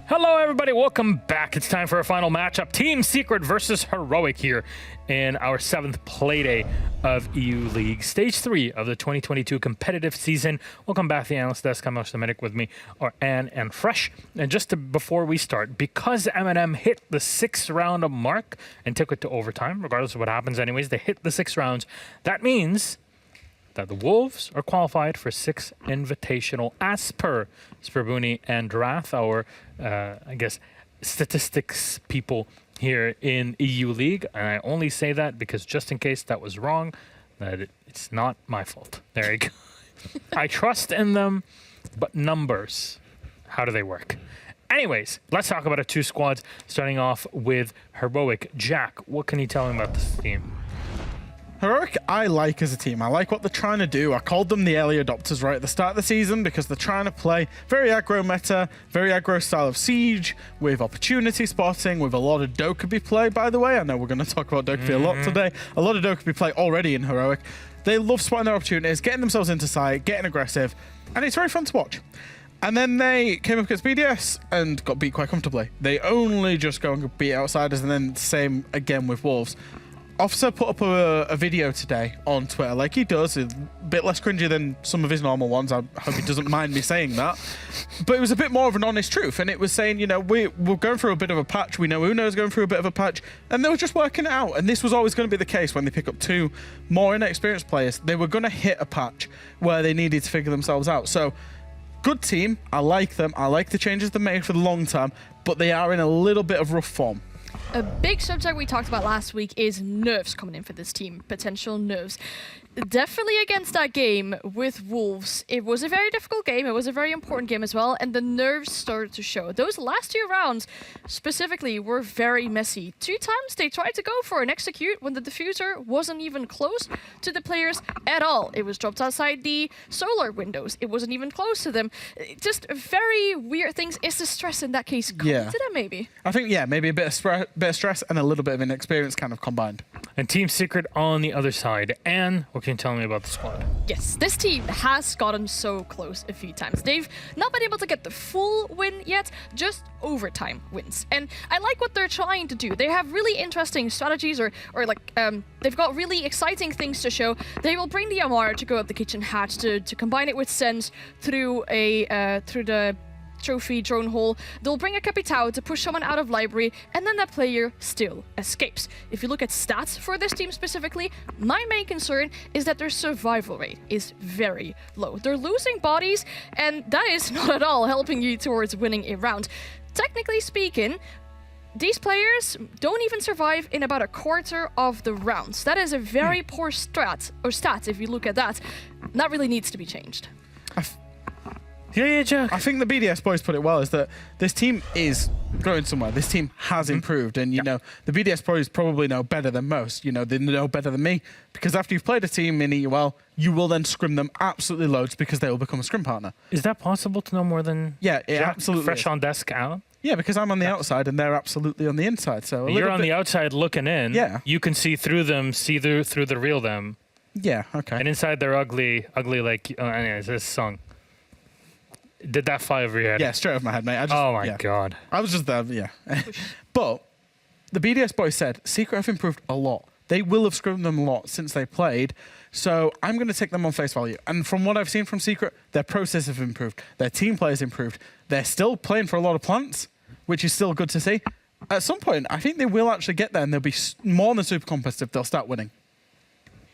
Hello, everybody. Welcome back. It's time for our final matchup. Team Secret versus Heroic here in our 7th Playday of EU League. Stage 3 of the 2022 competitive season. Welcome back to the Analyst Desk. I'm the medic. With me are Anne and Fresh. And before we start, because M&M hit the 6th round mark and took it to overtime, regardless of what happens anyways, they hit the 6 rounds. That means that the Wolves are qualified for 6 Invitational as per Sperbooni and Drath, our, I guess, statistics people here in EU League. And I only say that because just in case that was wrong, that it's not my fault. There you go. I trust in them, but numbers, how do they work? Anyways, let's talk about our 2 squads, starting off with Heroic. Jack, what can you tell me about this team? Heroic, I like as a team. I like what they're trying to do. I called them the early adopters right at the start of the season because they're trying to play very aggro meta, very aggro style of Siege, with opportunity spotting, with a lot of Dokkaebi play, by the way. I know we're going to talk about Dokkaebi a lot today. A lot of Dokkaebi play already in Heroic. They love spotting their opportunities, getting themselves into sight, getting aggressive, and it's very fun to watch. And then they came up against BDS and got beat quite comfortably. They only just go and beat Outsiders, and then same again with Wolves. Officer put up a video today on Twitter, like he does, a bit less cringy than some of his normal ones. I hope he doesn't mind me saying that. But it was a bit more of an honest truth, and it was saying, you know, we're going through a bit of a patch. We know Uno's going through a bit of a patch, and they were just working it out. And this was always going to be the case when they pick up 2 more inexperienced players. They were going to hit a patch where they needed to figure themselves out. So, good team. I like them. I like the changes they made for the long term, but they are in a little bit of rough form. A big subject we talked about last week is nerfs coming in for this team, potential nerfs. Definitely against that game with Wolves, it was a very difficult game, it was a very important game as well, and the nerves started to show. Those last 2 rounds specifically were very messy. 2 times they tried to go for an execute when the diffuser wasn't even close to the players at all. It was dropped outside the solar windows, it wasn't even close to them. Just very weird things. Is the stress in that case coming to them maybe? I think, yeah, maybe a bit of stress and a little bit of inexperience kind of combined. And Team Secret on the other side. Anne, what can you tell me about the squad? Yes, this team has gotten so close a few times. They've not been able to get the full win yet, just overtime wins. And I like what they're trying to do. They have really interesting strategies they've got really exciting things to show. They will bring the MR to go up the kitchen hatch to combine it with Sense through the trophy drone hole. They'll bring a Capitao to push someone out of library, and then that player still escapes. If you look at stats for this team specifically, my main concern is that their survival rate is very low. They're losing bodies, and that is not at all helping you towards winning a round. Technically speaking, these players don't even survive in about a quarter of the rounds. That is a very poor stat if you look at that. That really needs to be changed. Yeah, Jack. I think the BDS boys put it well, is that this team is going somewhere. This team has improved, and you know, the BDS boys probably know better than most. You know, they know better than me, because after you've played a team in EUL, you will then scrim them absolutely loads because they will become a scrim partner. Is that possible to know more than Jack, absolutely Fresh is. on desk out? Yeah, because I'm on the outside and they're absolutely on the inside. So you're on the outside looking in. Yeah. You can see through them, see through the real them. Yeah, okay. And inside they're ugly like, anyways, this song. Did that fly over your head? Yeah, straight off my head, mate. Oh my God. I was just there, yeah. But the BDS boys said Secret have improved a lot. They will have scrimmed them a lot since they played. So I'm going to take them on face value. And from what I've seen from Secret, their process have improved. Their team play has improved. They're still playing for a lot of plants, which is still good to see. At some point, I think they will actually get there and they'll be more than super competitive. They'll start winning.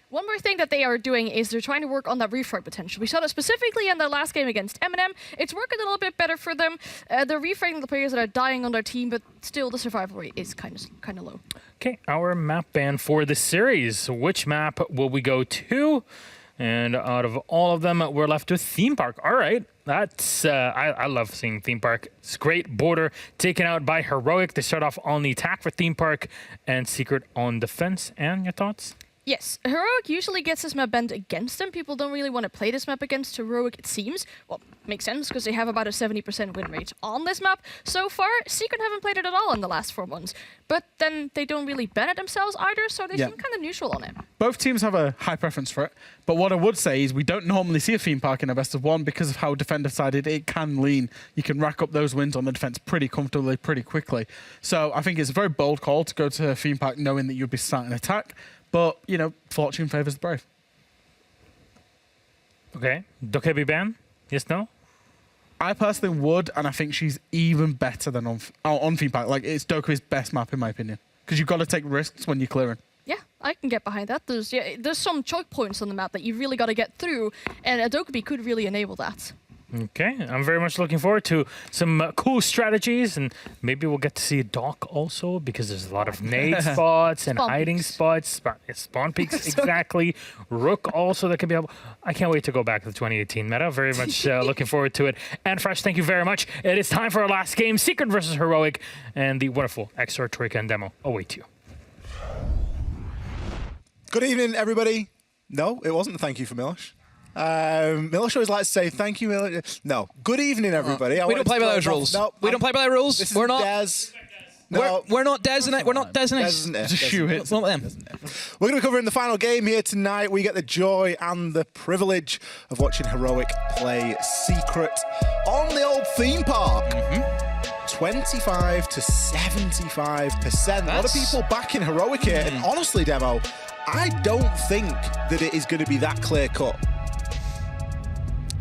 One more thing that they are doing is they're trying to work on that refrag potential. We saw that specifically in their last game against M&M. It's working a little bit better for them. They're refragging the players that are dying on their team, but still the survival rate is kind of low. Okay, our map ban for the series. Which map will we go to? And out of all of them, we're left with Theme Park. All right, that's I love seeing Theme Park. It's great border taken out by Heroic. They start off on the attack for Theme Park and Secret on defense. And your thoughts? Yes, Heroic usually gets this map banned against them. People don't really want to play this map against Heroic, it seems. Well, makes sense, because they have about a 70% win rate on this map. So far, Secret haven't played it at all in the last 4 months. But then they don't really ban it themselves either, so they seem kind of neutral on it. Both teams have a high preference for it, but what I would say is we don't normally see a theme park in a best of one because of how defender-sided it can lean. You can rack up those wins on the defense pretty comfortably, pretty quickly. So I think it's a very bold call to go to a theme park knowing that you'd be starting attack. But, you know, fortune favors the brave. Okay. Dokebi ban? Yes, no? I personally would, and I think she's even better than on theme park. Like, it's Dokubi's best map, in my opinion. Because you've got to take risks when you're clearing. Yeah, I can get behind that. There's some choke points on the map that you really got to get through, and a Dokubi could really enable that. Okay, I'm very much looking forward to some cool strategies, and maybe we'll get to see Doc also, because there's a lot of nade spots and hiding spots. Spawn peaks, exactly. Rook also, that could be helpful. I can't wait to go back to the 2018 meta. Very much looking forward to it. And Fresh, thank you very much. It is time for our last game, Secret versus Heroic, and the wonderful XR Troika and demo await you. Good evening, everybody. No, it wasn't a thank you for Milosh. Milosh always likes to say thank you, Milosh. No, good evening, everybody. We don't play by those rules. No, we don't play by the rules. We're not. Des. No, we're not Des and we're not Des and Des isn't it. It's a shoe hit. Not them. We're going to be covering the final game here tonight. We get the joy and the privilege of watching Heroic play Secret on the old theme park. 25 to 75%. A lot of people backing Heroic here, and honestly, Demo, I don't think that it is going to be that clear cut.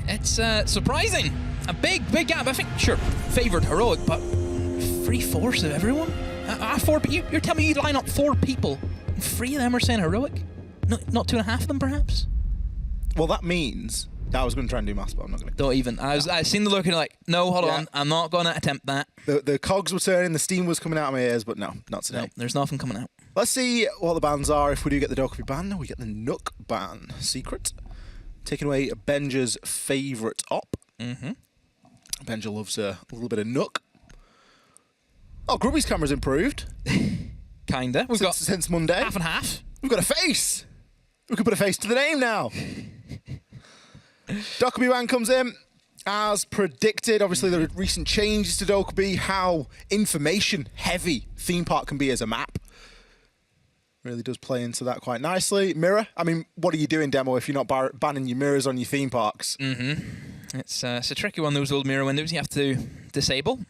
It's surprising. A big gap. I think, sure, favoured Heroic, but 3/4 of everyone? You're telling me you line up 4 people, and 3 of them are saying Heroic? Not 2.5 of them, perhaps? Well, that means... I was going to try and do maths, but I'm not going to. Don't even. I seen the look and like, no, hold on, I'm not going to attempt that. The cogs were turning, the steam was coming out of my ears, but no, not today. No, there's nothing coming out. Let's see what the bans are. If we do get the Dokubi ban, we get the Nook ban. Secret. Taking away Benja's favourite op. Benja loves a little bit of Nook. Oh, Grubby's camera's improved. Kinda. We've got since Monday. half and half. We've got a face. We can put a face to the name now. Dokubi ban comes in. As predicted, obviously there are recent changes to Dokubi, how information heavy theme park can be as a map. Really does play into that quite nicely. Mirror, I mean, what are you doing, Demo, if you're not banning your mirrors on your theme parks? It's a tricky one, those old mirror windows you have to disable.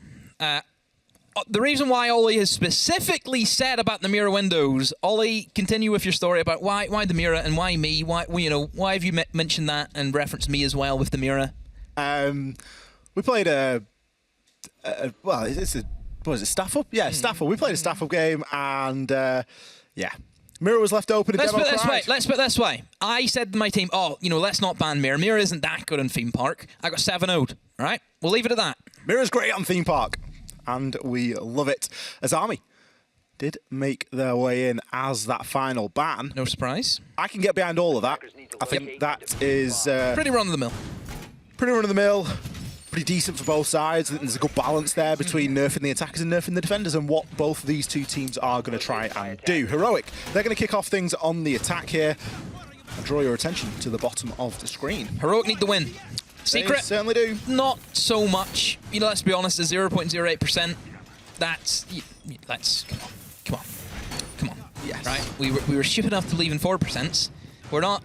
The reason why Ollie has specifically said about the mirror windows, Ollie, continue with your story about why the mirror and why me. Why have you mentioned that and referenced me as well with the mirror? We played what was it, Staff Up? Yeah, Staff Up. We played a Staff Up game, and yeah, mirror was left open. Let's put it this way. I said to my team, let's not ban mirror. Mirror isn't that good in theme park. I got 7-0'd. All right, we'll leave it at that. Mirror's great on theme park, and we love it. As Army did make their way in as that final ban. No surprise. I can get behind all of that. I think that is pretty run-of-the-mill. Pretty run-of-the-mill. Pretty decent for both sides. I think there's a good balance there between nerfing the attackers and nerfing the defenders, and what both of these two teams are going to try and do. Heroic, they're going to kick off things on the attack here. And draw your attention to the bottom of the screen. Heroic need the win. Secret, they certainly do. Not so much. Let's be honest, the 0.08%. That's come on. Yes. Right. We were stupid enough to believe in 4%. We're not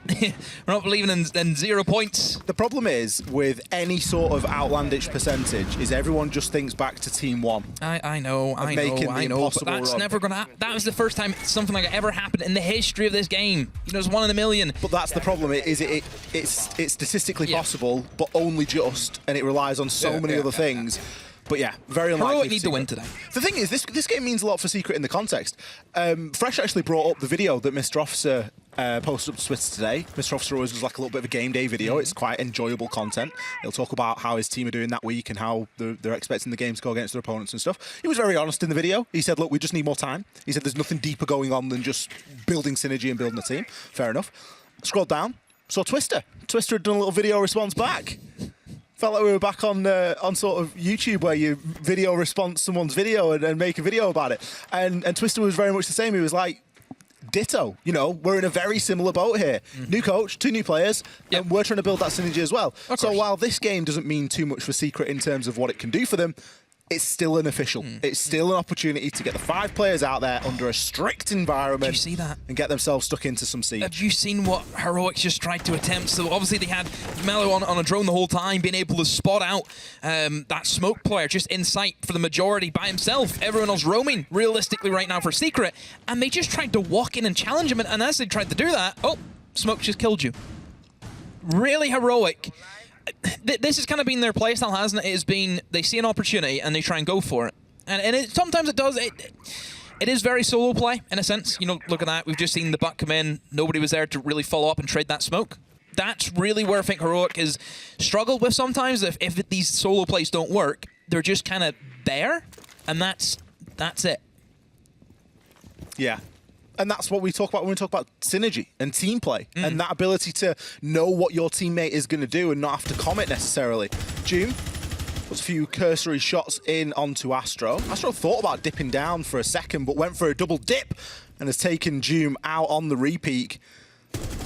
believing in 0 points. The problem is with any sort of outlandish percentage is everyone just thinks back to Team 1. I know. But that's never gonna happen. That was the first time something like that ever happened in the history of this game. It's 1 in a million. But that's the problem. It's statistically possible, but only just, and it relies on so many other things. But yeah, very unlikely. Heroic need to win today. The thing is, this game means a lot for Secret in the context. Fresh actually brought up the video that Mr. Officer posted up to Twitter today. Mr. Officer always does like a little bit of a game day video. It's quite enjoyable content. He'll talk about how his team are doing that week and how they're expecting the game to go against their opponents and stuff. He was very honest in the video. He said, look, we just need more time. He said there's nothing deeper going on than just building synergy and building a team. Fair enough. Scrolled down, saw Twister. Twister had done a little video response back. Felt like we were back on sort of YouTube where you video response someone's video and make a video about it. And Twister was very much the same. He was like, ditto. You know, we're in a very similar boat here. New coach, 2 new players, and we're trying to build that synergy as well. So while this game doesn't mean too much for Secret in terms of what it can do for them, it's still an official. It's still an opportunity to get the 5 players out there under a strict environment. Did you see that? And get themselves stuck into some siege. Have you seen what Heroics just tried to attempt? So obviously they had Mello on a drone the whole time, being able to spot out that smoke player just in sight for the majority by himself. Everyone else roaming realistically right now for Secret. And they just tried to walk in and challenge him. And as they tried to do that, oh, smoke just killed you. Really heroic. This has kind of been their playstyle, hasn't it? It has been, they see an opportunity and they try and go for it. And sometimes it does. It is very solo play, in a sense. You know, look at that. We've just seen the butt come in. Nobody was there to really follow up and trade that smoke. That's really where I think Heroic has struggled with sometimes. If these solo plays don't work, they're just kind of there, and that's it. Yeah. And that's what we talk about when we talk about synergy and team play and that ability to know what your teammate is going to do and not have to commit necessarily. June puts a few cursory shots in onto Astro. Astro thought about dipping down for a second, but went for a double dip and has taken Doom out on the repeak.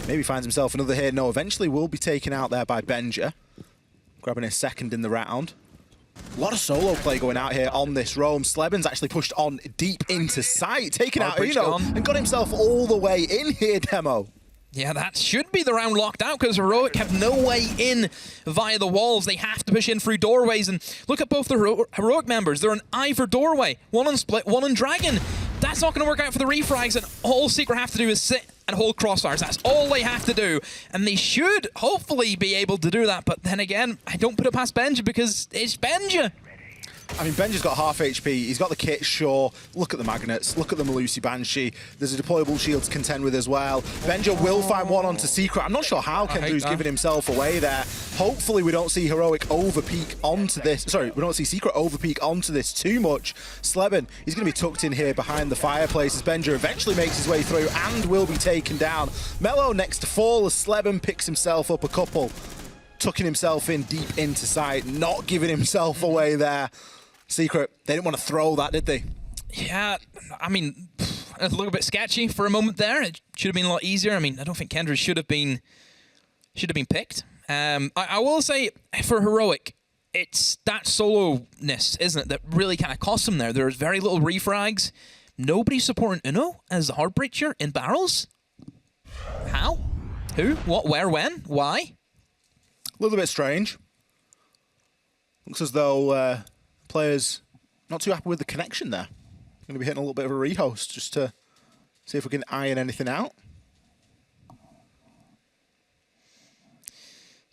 Maybe finds himself another hit. No, eventually will be taken out there by Benja, grabbing his second in the round. A lot of solo play going out here on this roam. Sleben's actually pushed on deep into sight, taken out Uno, and got himself all the way in here, Demo. Yeah, that should be the round locked out because Heroic have no way in via the walls. They have to push in through doorways. And look at both the Heroic members. They're an eye for doorway. One on Split, one on Dragon. That's not going to work out for the refrags, and all Secret have to do is sit and hold crossfires. That's all they have to do. And they should hopefully be able to do that. But then again, I don't put it past Benja because it's Benja. I mean, Benja's got half HP. He's got the kit, sure. Look at the magnets. Look at the Malusi Banshee. There's a deployable shield to contend with as well. Benja will find one onto Secret. I'm not sure how Kendrew's giving himself away there. Hopefully we don't see Heroic overpeak onto this. Sorry, we don't see Secret overpeak onto this too much. Sleben, he's going to be tucked in here behind the fireplace as Benja eventually makes his way through and will be taken down. Mello next to fall as Sleben picks himself up a couple. Tucking himself in deep into sight, not giving himself away there. Secret, they didn't want to throw that, did they? Yeah, I mean, a little bit sketchy for a moment there. It should have been a lot easier. I mean, I don't think Kendra should have been picked. I will say, for Heroic, it's that solo-ness, isn't it, that really kind of cost them there. There's very little refrags. Nobody's supporting Uno as the Heartbreacher in barrels. How? Who? What? Where? When? Why? A little bit strange. Looks as though players not too happy with the connection there. Going to be hitting a little bit of a rehost just to see if we can iron anything out.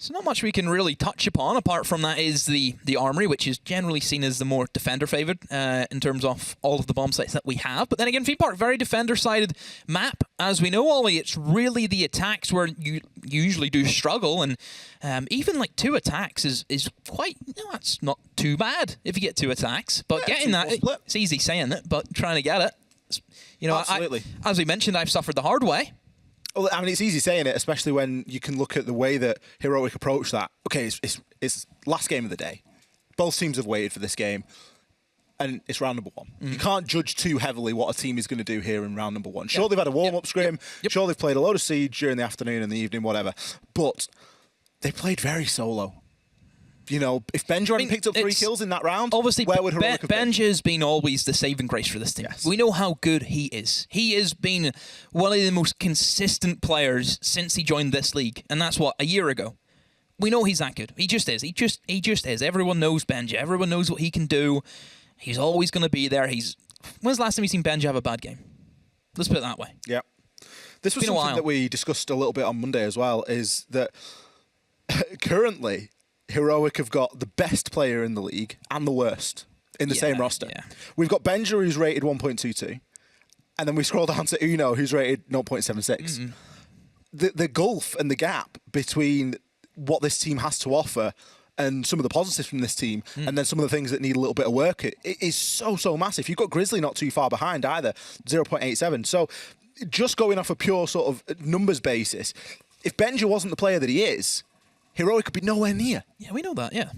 So not much we can really touch upon apart from that is the armory, which is generally seen as the more defender-favored in terms of all of the bomb sites that we have. But then again, Feed Park, very defender-sided map. As we know, Ollie, it's really the attacks where you usually do struggle. And even like 2 attacks is quite, that's not too bad if you get 2 attacks. But getting that, it's easy saying it, but trying to get it, Absolutely. As we mentioned, I've suffered the hard way. Well, I mean, it's easy saying it, especially when you can look at the way that Heroic approach that. Okay, it's last game of the day. Both teams have waited for this game, and it's round number 1. You can't judge too heavily what a team is going to do here in round number 1. Sure, they've had a warm-up scrim. Sure, they've played a load of Siege during the afternoon and the evening, whatever. But they played very solo. You know, if Benja hadn't picked up 3 kills in that round, obviously, where would Heroic have been? Benja has been always the saving grace for this team. Yes. We know how good he is. He has been one of the most consistent players since he joined this league, and that's what, a year ago. We know he's that good. He just is. He just is. Everyone knows Benja. Everyone knows what he can do. He's always going to be there. When's the last time you've seen Benja have a bad game? Let's put it that way. Yeah. This was something that we discussed a little bit on Monday as well, is that currently Heroic have got the best player in the league and the worst in the same roster. Yeah. We've got Benja, who's rated 1.22, and then we scroll down to Uno, who's rated 0.76. The gulf and the gap between what this team has to offer and some of the positives from this team, and then some of the things that need a little bit of work, it is so massive. You've got Grizzly not too far behind either, 0.87. So just going off a pure sort of numbers basis, if Benja wasn't the player that he is, Heroic could be nowhere near. Yeah, we know that, yeah.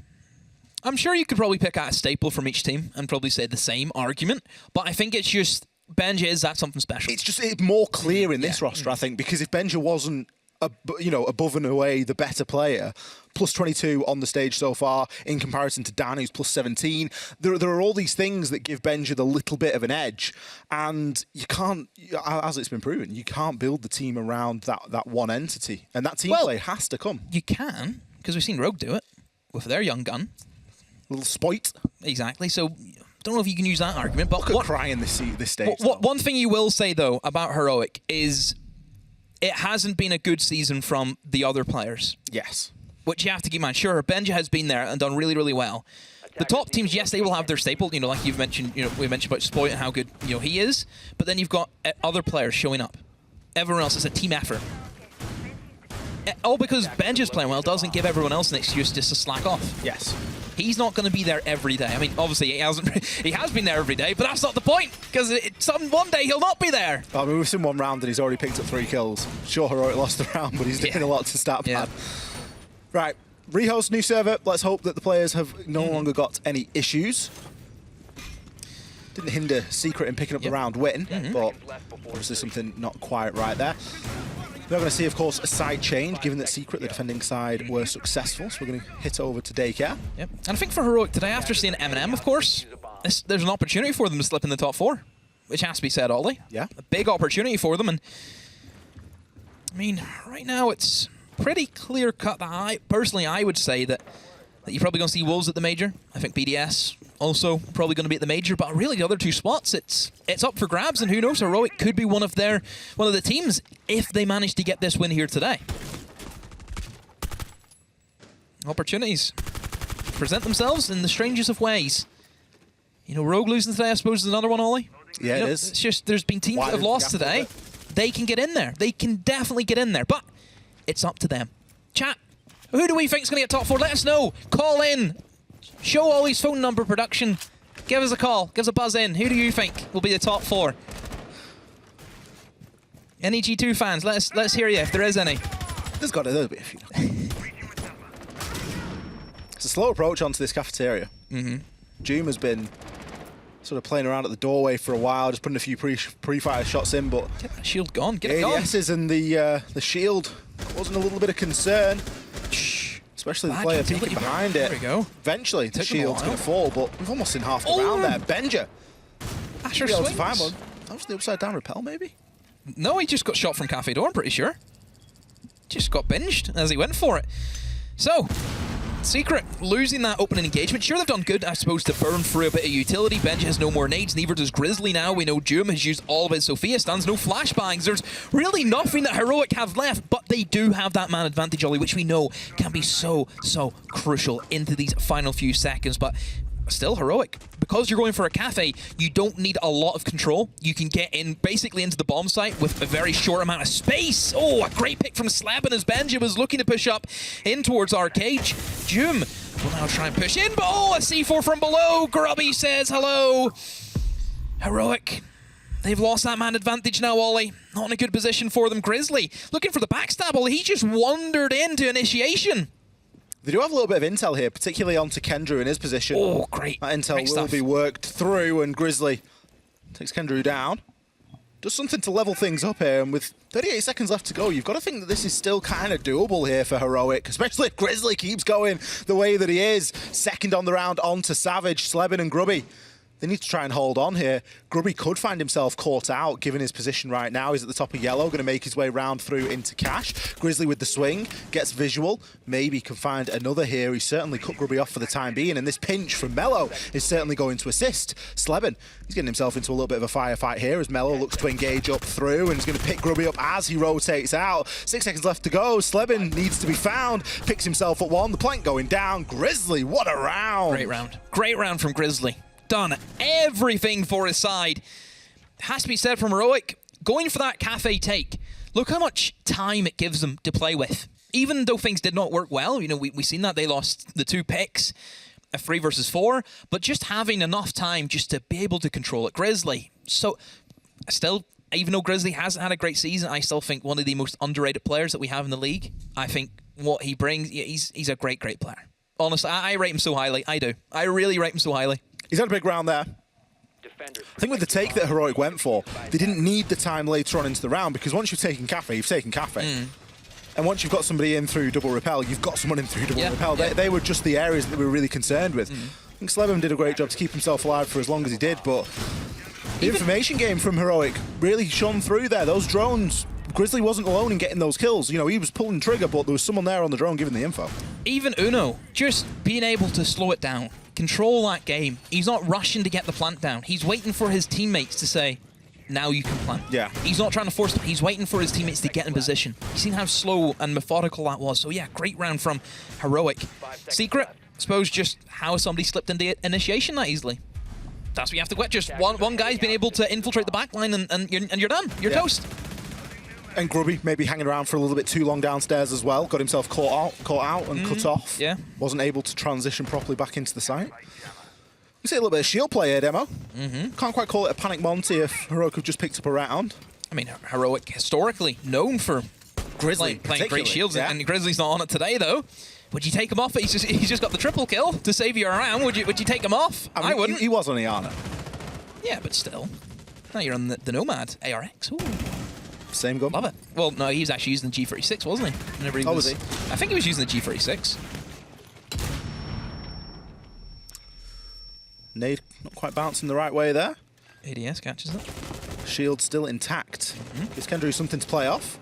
I'm sure you could probably pick out a staple from each team and probably say the same argument, but I think it's just Benja is that something special. It's more clear in this roster, I think, because if Benja wasn't above and away the better player, plus 22 on the stage so far in comparison to Dan, who's plus 17. There are all these things that give Benja the little bit of an edge, and you can't, as it's been proven, you can't build the team around that one entity, and that team play has to come. You can, because we've seen Rogue do it with their young gun. Little spoit. Exactly, so don't know if you can use that argument, but Look at crying this stage. One thing you will say, though, about Heroic is it hasn't been a good season from the other players. Yes. Which you have to keep in mind. Sure, Benja has been there and done really, really well. The top teams, yes, they will have their staple. Like you've mentioned, we mentioned about Spoit and how good, he is. But then you've got other players showing up. Everyone else is a team effort. All because Benja's playing well doesn't give everyone else an excuse just to slack off. Yes. He's not going to be there every day. I mean, obviously he hasn't. He has been there every day, but that's not the point, because one day he'll not be there. I mean, we've seen one round and he's already picked up 3 kills. Sure, Heroic lost the round, but he's doing a lot to stat pad. Right, rehost new server. Let's hope that the players have no longer got any issues. Didn't hinder Secret in picking up the round win, but obviously something not quite right there. We're going to see, of course, a side change, given that Secret, the defending side, were successful. So we're going to hit over to Daycare. Yep. And I think for Heroic today, after seeing M&M, of course, there's an opportunity for them to slip in the top 4, which has to be said, Ollie. Yeah. A big opportunity for them. And I mean, right now it's pretty clear cut that I would say that you're probably going to see Wolves at the major. I think BDS also probably going to be at the major, but really the other 2 spots, it's up for grabs, and who knows, Heroic could be one of the teams if they manage to get this win here today. Opportunities present themselves in the strangest of ways. Rogue losing today, I suppose, is another one, Ollie. Yeah, it is. It's just there's been teams that have lost today. They can get in there. They can definitely get in there, but it's up to them. Chat, who do we think is going to get top 4? Let us know. Call in. Show Ollie's phone number, production. Give us a call. Give us a buzz in. Who do you think will be the top 4? Any G2 fans, let's hear you if there is any. There's got to be a few. It's a slow approach onto this cafeteria. Joom has been sort of playing around at the doorway for a while, just putting a few pre-fire shots in, but get that shield gone. Get it gone. ADS's and the shield wasn't a little bit of concern. Especially the player peeking behind it. There we go. Eventually, the shield's going to fall, but we've almost seen half the round there. Benja. Asher swings. That was the upside down repel, maybe? No, he just got shot from Cafe Door, I'm pretty sure. Just got binged as he went for it. So, Secret losing that opening engagement. Sure, they've done good, I suppose, to burn through a bit of utility. Benja has no more nades, neither does Grizzly now. We know Joom has used all of his Sophia stuns, no flashbangs. There's really nothing that Heroic have left, but they do have that man advantage, Ollie, which we know can be so crucial into these final few seconds. But still, Heroic, because you're going for a cafe, you don't need a lot of control. You can get in basically into the bomb site with a very short amount of space. Oh, a great pick from Slabin as Benja was looking to push up in towards Arcade. Joom will now try and push in, but a C4 from below. Grubby says hello. Heroic, they've lost that man advantage now, Ollie. Not in a good position for them. Grizzly looking for the backstab, Ollie. He just wandered into initiation. They do have a little bit of intel here, particularly onto Kendrew in his position. Oh, great. That intel will be worked through, and Grizzly takes Kendrew down. Does something to level things up here, and with 38 seconds left to go, you've got to think that this is still kind of doable here for Heroic, especially if Grizzly keeps going the way that he is. Second on the round onto Savage, Slebin and Grubby. They need to try and hold on here. Grubby could find himself caught out, given his position right now. He's at the top of yellow, going to make his way round through into Cash. Grizzly with the swing, gets visual. Maybe can find another here. He certainly cut Grubby off for the time being, and this pinch from Mello is certainly going to assist. Slebin, he's getting himself into a little bit of a firefight here as Mello looks to engage up through, and he's going to pick Grubby up as he rotates out. 6 seconds left to go. Slebin needs to be found, picks himself at one. The plank going down. Grizzly, what a round. Great round. Great round from Grizzly. Done everything for his side. Has to be said from Heroic, going for that cafe take. Look how much time it gives them to play with. Even though things did not work well, we've seen that they lost the 2 picks, a 3 versus 4, but just having enough time just to be able to control it. Grizzly, so still, even though Grizzly hasn't had a great season, I still think one of the most underrated players that we have in the league. I think what he brings, he's a great player. Honestly, I rate him so highly. I do. I really rate him so highly. He's had a big round there. I think with the take that Heroic went for, they didn't need the time later on into the round, because once you've taken Cafe, you've taken Cafe. And once you've got somebody in through double repel, you've got someone in through double repel. They were just the areas that we were really concerned with. I think Slevin did a great job to keep himself alive for as long as he did, but the information game from Heroic really shone through there. Those drones, Grizzly wasn't alone in getting those kills. You know, he was pulling trigger, but there was someone there on the drone giving the info. Even Uno, just being able to slow it down, control that game. He's not rushing to get the plant down. He's waiting for his teammates to say, now you can plant. Yeah. He's not trying to force them. He's waiting for his teammates to get in position. You've seen how slow and methodical that was. So yeah, great round from Heroic. Secret, I suppose just how somebody slipped into initiation that easily. That's what you have to quit. Just one guy's been able to infiltrate the backline and you're done. You're toast. And Grubby maybe hanging around for a little bit too long downstairs as well. Got himself caught out and cut off. Yeah. Wasn't able to transition properly back into the site. You see a little bit of shield play here, Demo. Can't quite call it a panic Monty if Heroic have just picked up a round. I mean, Heroic historically known for Grizzly playing great shields, yeah. and Grizzly's not on it today though. Would you take him off? He's just got the triple kill to save you a round. Would you take him off? I mean, wouldn't. He was on Iana. Yeah, but still. Now you're on the Nomad ARX. Ooh. Same gun. Love it. Well, no, he was actually using the G36, wasn't he? Whenever he was he? I think he was using the G36. Nade not quite bouncing the right way there. ADS catches it. Shield still intact. Gives Kendrew something to play off.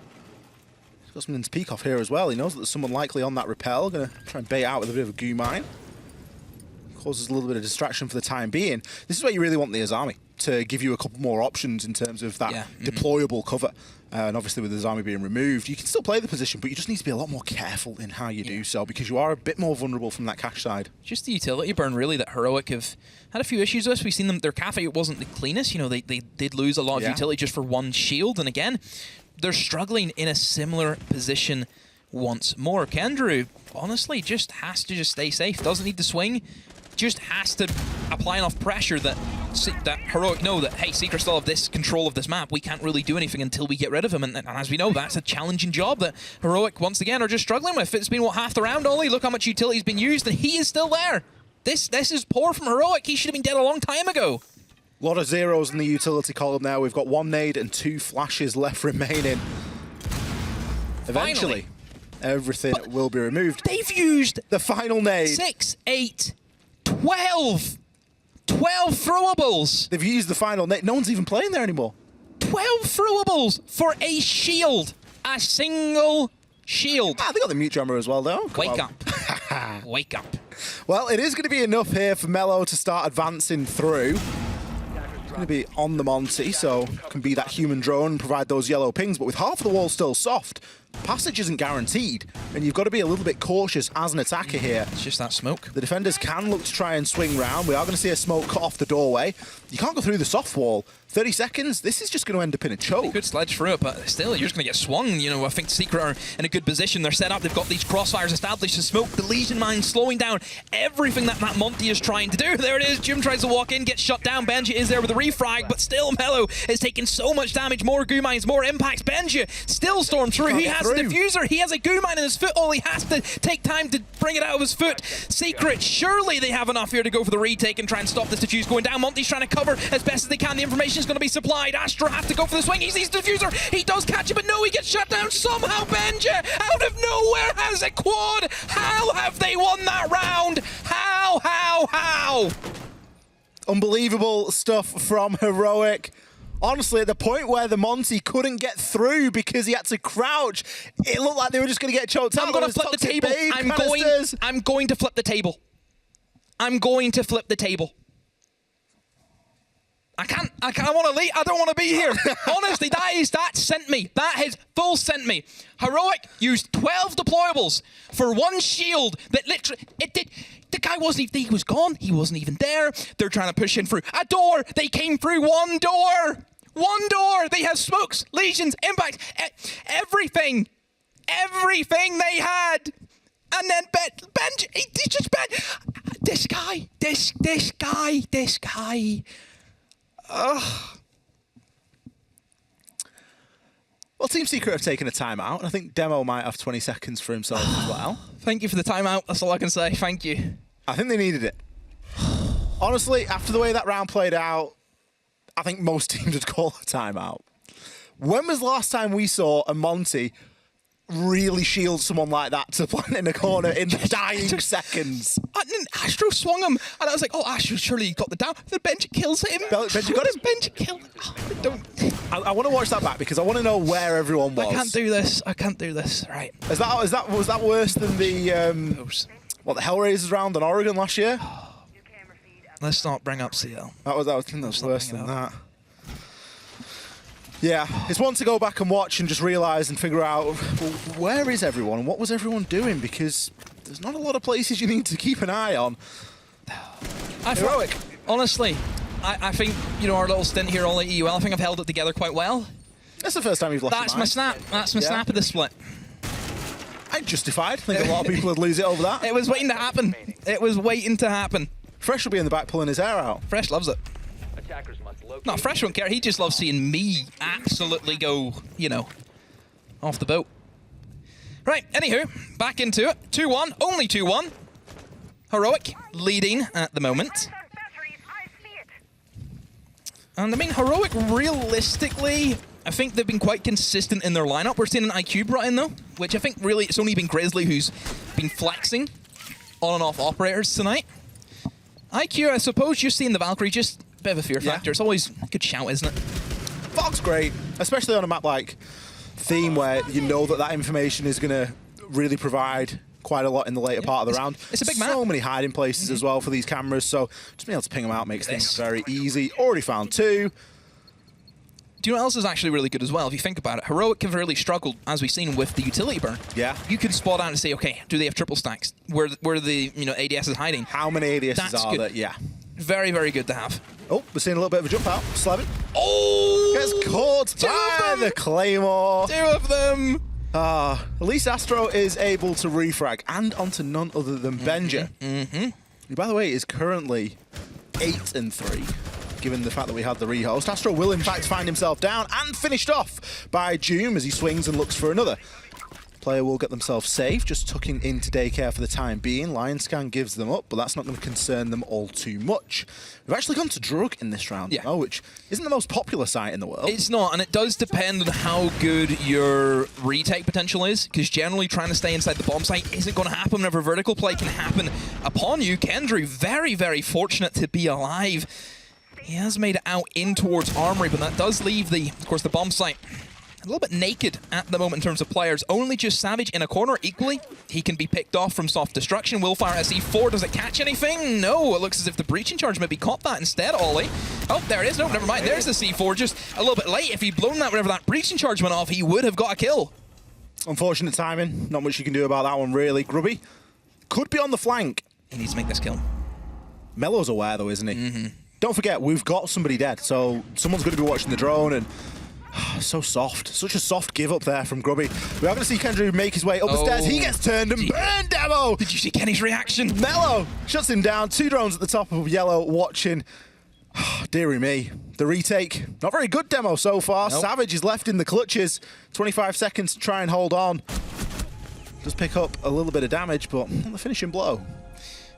He's got something to peek off here as well. He knows that there's someone likely on that repel. Going to try and bait out with a bit of a goo mine. Causes a little bit of distraction for the time being. This is where you really want the Azami to give you a couple more options in terms of that deployable cover. And obviously with the Azami being removed, you can still play the position, but you just need to be a lot more careful in how you do so, because you are a bit more vulnerable from that cache side. Just the utility burn, really, that Heroic have had a few issues with. We've seen them, their Cafe wasn't the cleanest. You know, they did lose a lot of utility just for one shield. And again, they're struggling in a similar position once more. Kendrew, honestly, just has to just stay safe. Doesn't need to swing. Just has to apply enough pressure that Heroic know that, hey, Secret still have this control of this map. We can't really do anything until we get rid of him. And as we know, that's a challenging job that Heroic, once again, are just struggling with. It's been, what, half the round, Ollie? Look how much utility's been used, and he is still there. This is poor from Heroic. He should have been dead a long time ago. A lot of zeros in the utility column now. We've got one nade and 2 flashes left remaining. Eventually, everything will be removed. They've used the final nade. 6, 8, 12 throwables. They've used the final nade. No one's even playing there anymore. 12 throwables for a shield. A single shield. Ah, they got the mute jammer as well, though. Wake up. Wake up. Well, it is going to be enough here for Mello to start advancing through. It's going to be on the Monty, so can be that human drone and provide those yellow pings, but with half the wall still soft, passage isn't guaranteed, and you've got to be a little bit cautious as an attacker here. It's just that smoke. The defenders can look to try and swing round. We are going to see a smoke cut off the doorway. You can't go through the soft wall. 30 seconds, this is just going to end up in a choke. Good sledge through it, but still, you're just going to get swung. You know, I think Secret are in a good position. They're set up. They've got these crossfires established to smoke. The Legion mine slowing down everything that Monty is trying to do. There it is. Jim tries to walk in, gets shut down. Benja is there with a refrag, but still Mello is taking so much damage. More goo mines, more impacts. Benja still stormed through. He has a diffuser. He has a goo mine in his foot. All he has to take time to bring it out of his foot. Secret, surely they have enough here to go for the retake and try and stop this diffuse going down. Monty's trying to cover as best as they can. The information is going to be supplied. Astra has to go for the swing. He sees the diffuser. He does catch it, but no, he gets shut down. Somehow Benja, out of nowhere, has a quad. How have they won that round? How? Unbelievable stuff from Heroic. Honestly, at the point where the Monty couldn't get through because he had to crouch, it looked like they were just going to get choked out. I'm going to flip the table. I'm going to flip the table. I'm going to flip the table. I can't want to leave. I don't want to be here. Honestly, that sent me. That has full sent me. Heroic used 12 deployables for one shield that literally, the guy wasn't even, he was gone. He wasn't even there. They're trying to push in through a door. They came through one door. One door. They have smokes, legions, impacts, everything they had. And then Benj, he just this guy. Ugh. Well, Team Secret have taken a timeout, and I think Demo might have 20 seconds for himself as well. Thank you for the timeout. That's all I can say. Thank you. I think they needed it. Honestly, after the way that round played out, I think most teams would call a timeout. When was the last time we saw a Monty really shield someone like that to plant in a corner in the dying seconds? And then Astro swung him, and I was like, oh, Astro surely got the down. Then Benji kills him. Benji got him? Benji killed him. Oh, I want to watch that back because I want to know where everyone was. I can't do this. I can't do this. Right. Was that worse than the the Hellraisers round in Oregon last year? Let's not bring up CL. I think that was worse than that. Yeah, it's one to go back and watch and just realise and figure out, well, where is everyone and what was everyone doing, because there's not a lot of places you need to keep an eye on. Heroic. Honestly, I think, our little stint here all at EUL, I think I've held it together quite well. That's the first time you've lost That's my snap. That's my snap of the split. I'm justified. I think a lot of people would lose it over that. It was waiting to happen. It was waiting to happen. Fresh will be in the back pulling his hair out. Fresh loves it. No, Fresh won't care. He just loves seeing me absolutely go, off the boat. Right, anywho, back into it. 2-1, only 2-1. Heroic leading at the moment. And I mean, Heroic, realistically, I think they've been quite consistent in their lineup. We're seeing an IQ brought in, though, which I think really it's only been Grizzly who's been flexing on and off operators tonight. IQ, I suppose, just seeing the Valkyrie, just a bit of a fear factor. It's always a good shout, isn't it? Fog's great, especially on a map like Theme, where you know that information is going to really provide quite a lot in the later part of the round. It's a big map. So many hiding places as well for these cameras, so just being able to ping them out makes things very easy. Already found 2. Do you know what else is actually really good as well, if you think about it? Heroic have really struggled, as we've seen, with the utility burn. Yeah. You can spot out and say, okay, do they have triple stacks? Where the ADS is hiding? How many ADSs are there? Yeah. Very, very good to have. Oh, we're seeing a little bit of a jump out. Slevin. Oh! Gets caught by the Claymore. 2 of them! At least Astro is able to refrag, and onto none other than Benja. Who, by the way, is currently 8-3. Given the fact that we had the rehost. Astro will in fact find himself down and finished off by Doom as he swings and looks for another. Player will get themselves safe, just tucking into daycare for the time being. Lion Scan gives them up, but that's not going to concern them all too much. We've actually gone to Drug in this round, which isn't the most popular site in the world. It's not, and it does depend on how good your retake potential is, because generally trying to stay inside the bomb site isn't going to happen whenever vertical play can happen upon you. Kendrew, very, very fortunate to be alive. He has made it out in towards Armory, but that does leave of course, the bomb site a little bit naked at the moment in terms of players. Only just Savage in a corner equally. He can be picked off from soft destruction. Will fire at C4. Does it catch anything? No. It looks as if the breaching charge maybe caught that instead, Ollie. Oh, there it is. No, never mind. There's the C4. Just a little bit late. If he'd blown that whenever that breaching charge went off, he would have got a kill. Unfortunate timing. Not much you can do about that one, really. Grubby could be on the flank. He needs to make this kill. Melo's aware, though, isn't he? Don't forget, we've got somebody dead, so someone's going to be watching the drone, and so soft. Such a soft give up there from Grubby. We are going to see Kendrew make his way up the stairs. He gets turned and burned, Demo! Did you see Kenny's reaction? Melo shuts him down. 2 drones at the top of Yellow watching. Deary me. The retake, not very good, Demo, so far. Nope. Savage is left in the clutches. 25 seconds to try and hold on. Does pick up a little bit of damage, but not the finishing blow.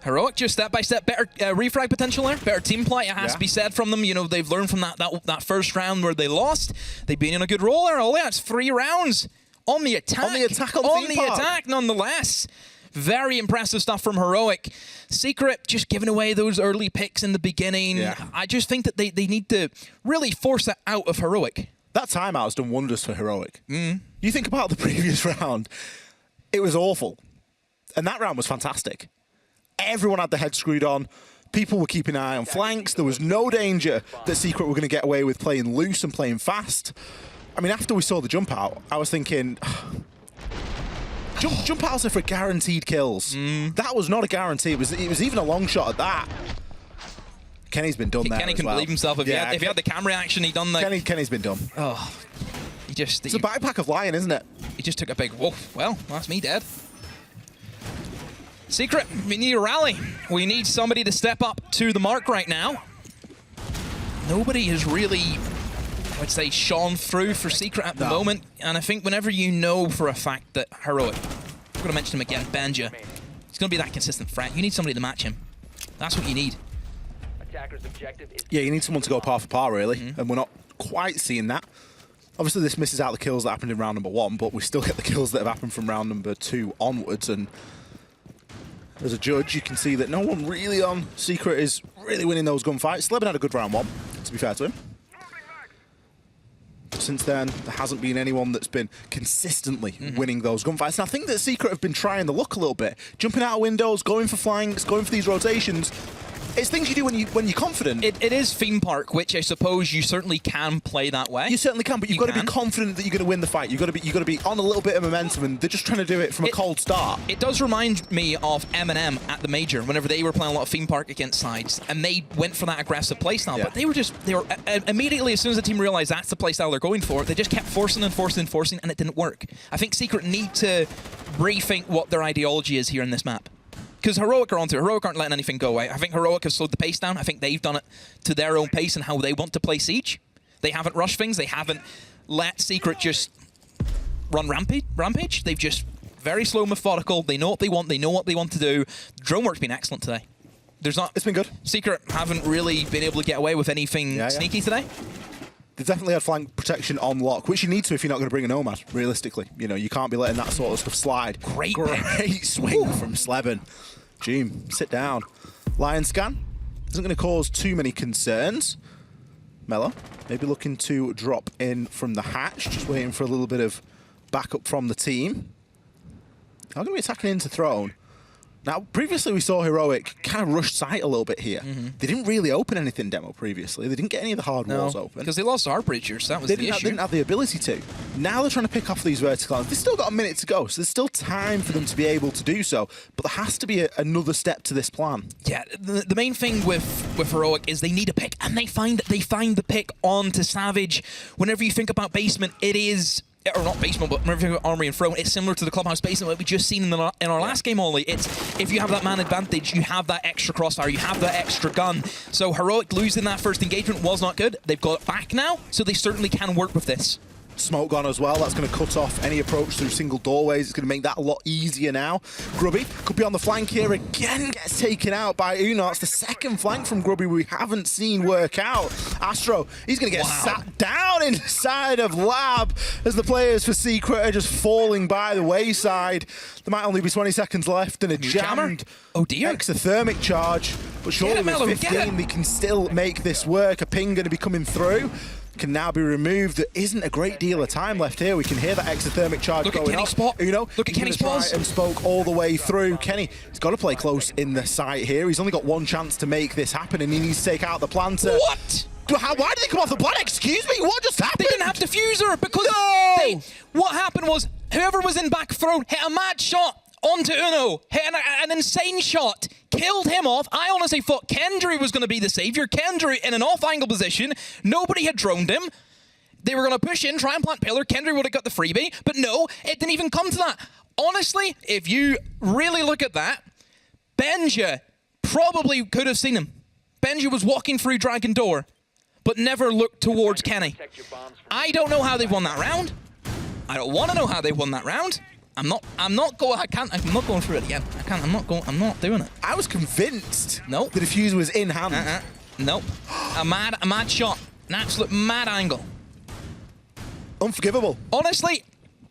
Heroic, just step-by-step, better refrag potential there, better team play, it has to be said from them. They've learned from that first round where they lost. They've been in a good role there. Oh, yeah, it's 3 rounds on the attack. On the attack on the attack, nonetheless. Very impressive stuff from Heroic. Secret just giving away those early picks in the beginning. Yeah. I just think that they need to really force that out of Heroic. That timeout has done wonders for Heroic. You think about the previous round, it was awful. And that round was fantastic. Everyone had their head screwed on. People were keeping an eye on flanks. There was no danger that Secret were going to get away with playing loose and playing fast. I mean, after we saw the jump out, I was thinking, jump outs are for guaranteed kills. That was not a guarantee. It was even a long shot at that. Kenny's been done there. Kenny can believe himself. If he had the camera action, he'd done that. Kenny's been done. Oh, it's a backpack of Lion, isn't it? He just took a big woof. Well, that's me dead. Secret, we need a rally. We need somebody to step up to the mark right now. Nobody has really, I would say, shone through for Secret at the moment. And I think whenever you know for a fact that Heroic, I'm going to mention him again, Banja, he's going to be that consistent threat. You need somebody to match him. That's what you need. Yeah, you need someone to go par for par, really, and we're not quite seeing that. Obviously, this misses out the kills that happened in round number 1, but we still get the kills that have happened from round number 2 onwards, and as a judge, you can see that no one really on Secret is really winning those gunfights. Sleben had a good round 1, to be fair to him. Since then, there hasn't been anyone that's been consistently winning those gunfights. And I think that Secret have been trying the luck a little bit. Jumping out of windows, going for flanks, going for these rotations. It's things you do when you're confident. It is theme park, which I suppose you certainly can play that way. You certainly can, but you've got to be confident that you're going to win the fight. You've got to be on a little bit of momentum, and they're just trying to do it from a cold start. It does remind me of M&M at the Major, whenever they were playing a lot of theme park against sides, and they went for that aggressive playstyle. Yeah. But they were immediately, as soon as the team realized that's the playstyle they're going for, they just kept forcing and forcing and forcing, and it didn't work. I think Secret need to rethink what their ideology is here in this map. Because Heroic are onto it. Heroic aren't letting anything go away. I think Heroic have slowed the pace down. I think they've done it to their own pace and how they want to play Siege. They haven't rushed things. They haven't let Secret just run rampage. They've just very slow, methodical. They know what they want. They know what they want to do. Drone work's been excellent today. It's been good. Secret haven't really been able to get away with anything sneaky today. They've definitely had flank protection on lock, which you need to if you're not going to bring a Nomad, realistically. You know, you can't be letting that sort of stuff slide. Great swing from Sleben. Jeem, sit down. Lion scan isn't going to cause too many concerns. Mello, maybe looking to drop in from the hatch, just waiting for a little bit of backup from the team. I'm going to be attacking into Throne. Now, previously we saw Heroic kind of rush site a little bit here. They didn't really open anything demo previously. They didn't get any of the hard walls open. Because they lost Heartbreachers, that was the issue. They didn't have the ability to. Now they're trying to pick off these vertical lines. They've still got a minute to go, so there's still time for them to be able to do so. But there has to be another step to this plan. Yeah, the main thing with Heroic is they need a pick, and they find the pick onto Savage. Whenever you think about basement, it is... or not basement, but whenever you think about Armory and Throne, it's similar to the Clubhouse basement that we just seen in our last game, Ollie. It's if you have that man advantage, you have that extra crossfire, you have that extra gun. So Heroic losing that first engagement was not good. They've got it back now, so they certainly can work with this. Smoke gone as well. That's going to cut off any approach through single doorways. It's going to make that a lot easier now. Grubby could be on the flank here again. Gets taken out by Uno. It's the second flank from Grubby we haven't seen work out. Astro, he's going to get sat down inside of Lab as the players for Secret are just falling by the wayside. There might only be 20 seconds left and a jammed exothermic charge. But surely with 15 they can still make this work. A ping going to be coming through. Can now be removed. There isn't a great deal of time left here. We can hear that exothermic charge going Kenny's spot. Look at Kenny's spot. And spoke all the way through. Kenny, he's got to play close in the site here. He's only got one chance to make this happen, and he needs to take out the planter. What? Why did they come off the plant? Excuse me, what just happened? They didn't have diffuser because what happened was whoever was in back Throne hit a mad shot onto Uno, hit an insane shot, killed him off. I honestly thought Kendry was going to be the savior. Kendry in an off-angle position. Nobody had droned him. They were going to push in, try and plant pillar. Kendry would have got the freebie, but no, it didn't even come to that. Honestly, if you really look at that, Benja probably could have seen him. Benja was walking through Dragon Door, but never looked towards Kenny. I don't know how they've won that round. I don't want to know how they won that round. I'm not going through it again. I'm not doing it. I was convinced the diffuser was in hand. Nope. A mad shot. An absolute mad angle. Unforgivable. Honestly,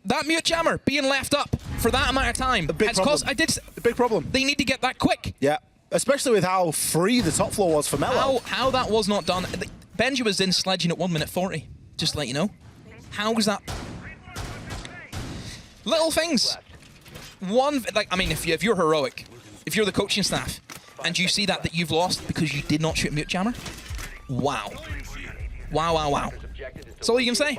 that mute jammer being left up for that amount of time. A big problem. A big problem. They need to get that quick. Yeah. Especially with how free the top floor was for Mello. How that was not done. Benji was in sledging at 1:40. Just to let you know. How was that? Little things. If you're Heroic, if you're the coaching staff, and you see that you've lost because you did not shoot mute jammer, wow. Wow. That's all you can say.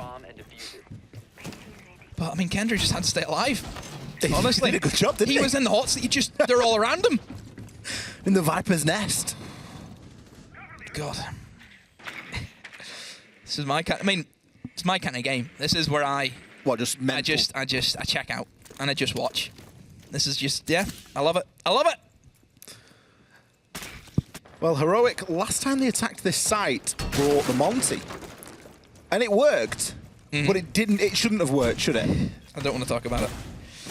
But Kendry just had to stay alive. Honestly, he did a good job, didn't he? He was in the hot seat. They're all around him. In the Viper's nest. God. This is my kind. It's my kind of game. This is where I check out and I just watch. This is just I love it. Well, Heroic, last time they attacked this site, brought the Monty. And it worked, but it shouldn't have worked, should it? I don't want to talk about it.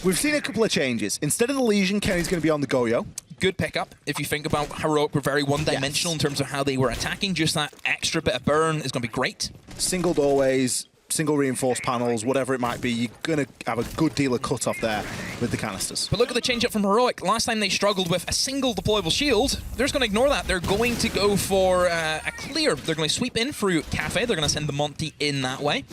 We've seen a couple of changes. Instead of the Legion, Kenny's going to be on the Goyo. good pickup. If you think about Heroic, were very one-dimensional in terms of how they were attacking. Just that extra bit of burn is going to be great. Single doorways, single reinforced panels, whatever it might be, you're going to have a good deal of cut-off there with the canisters. But look at the change-up from Heroic. Last time they struggled with a single deployable shield. They're just going to ignore that. They're going to go for a clear. They're going to sweep in through Cafe. They're going to send the Monty in that way.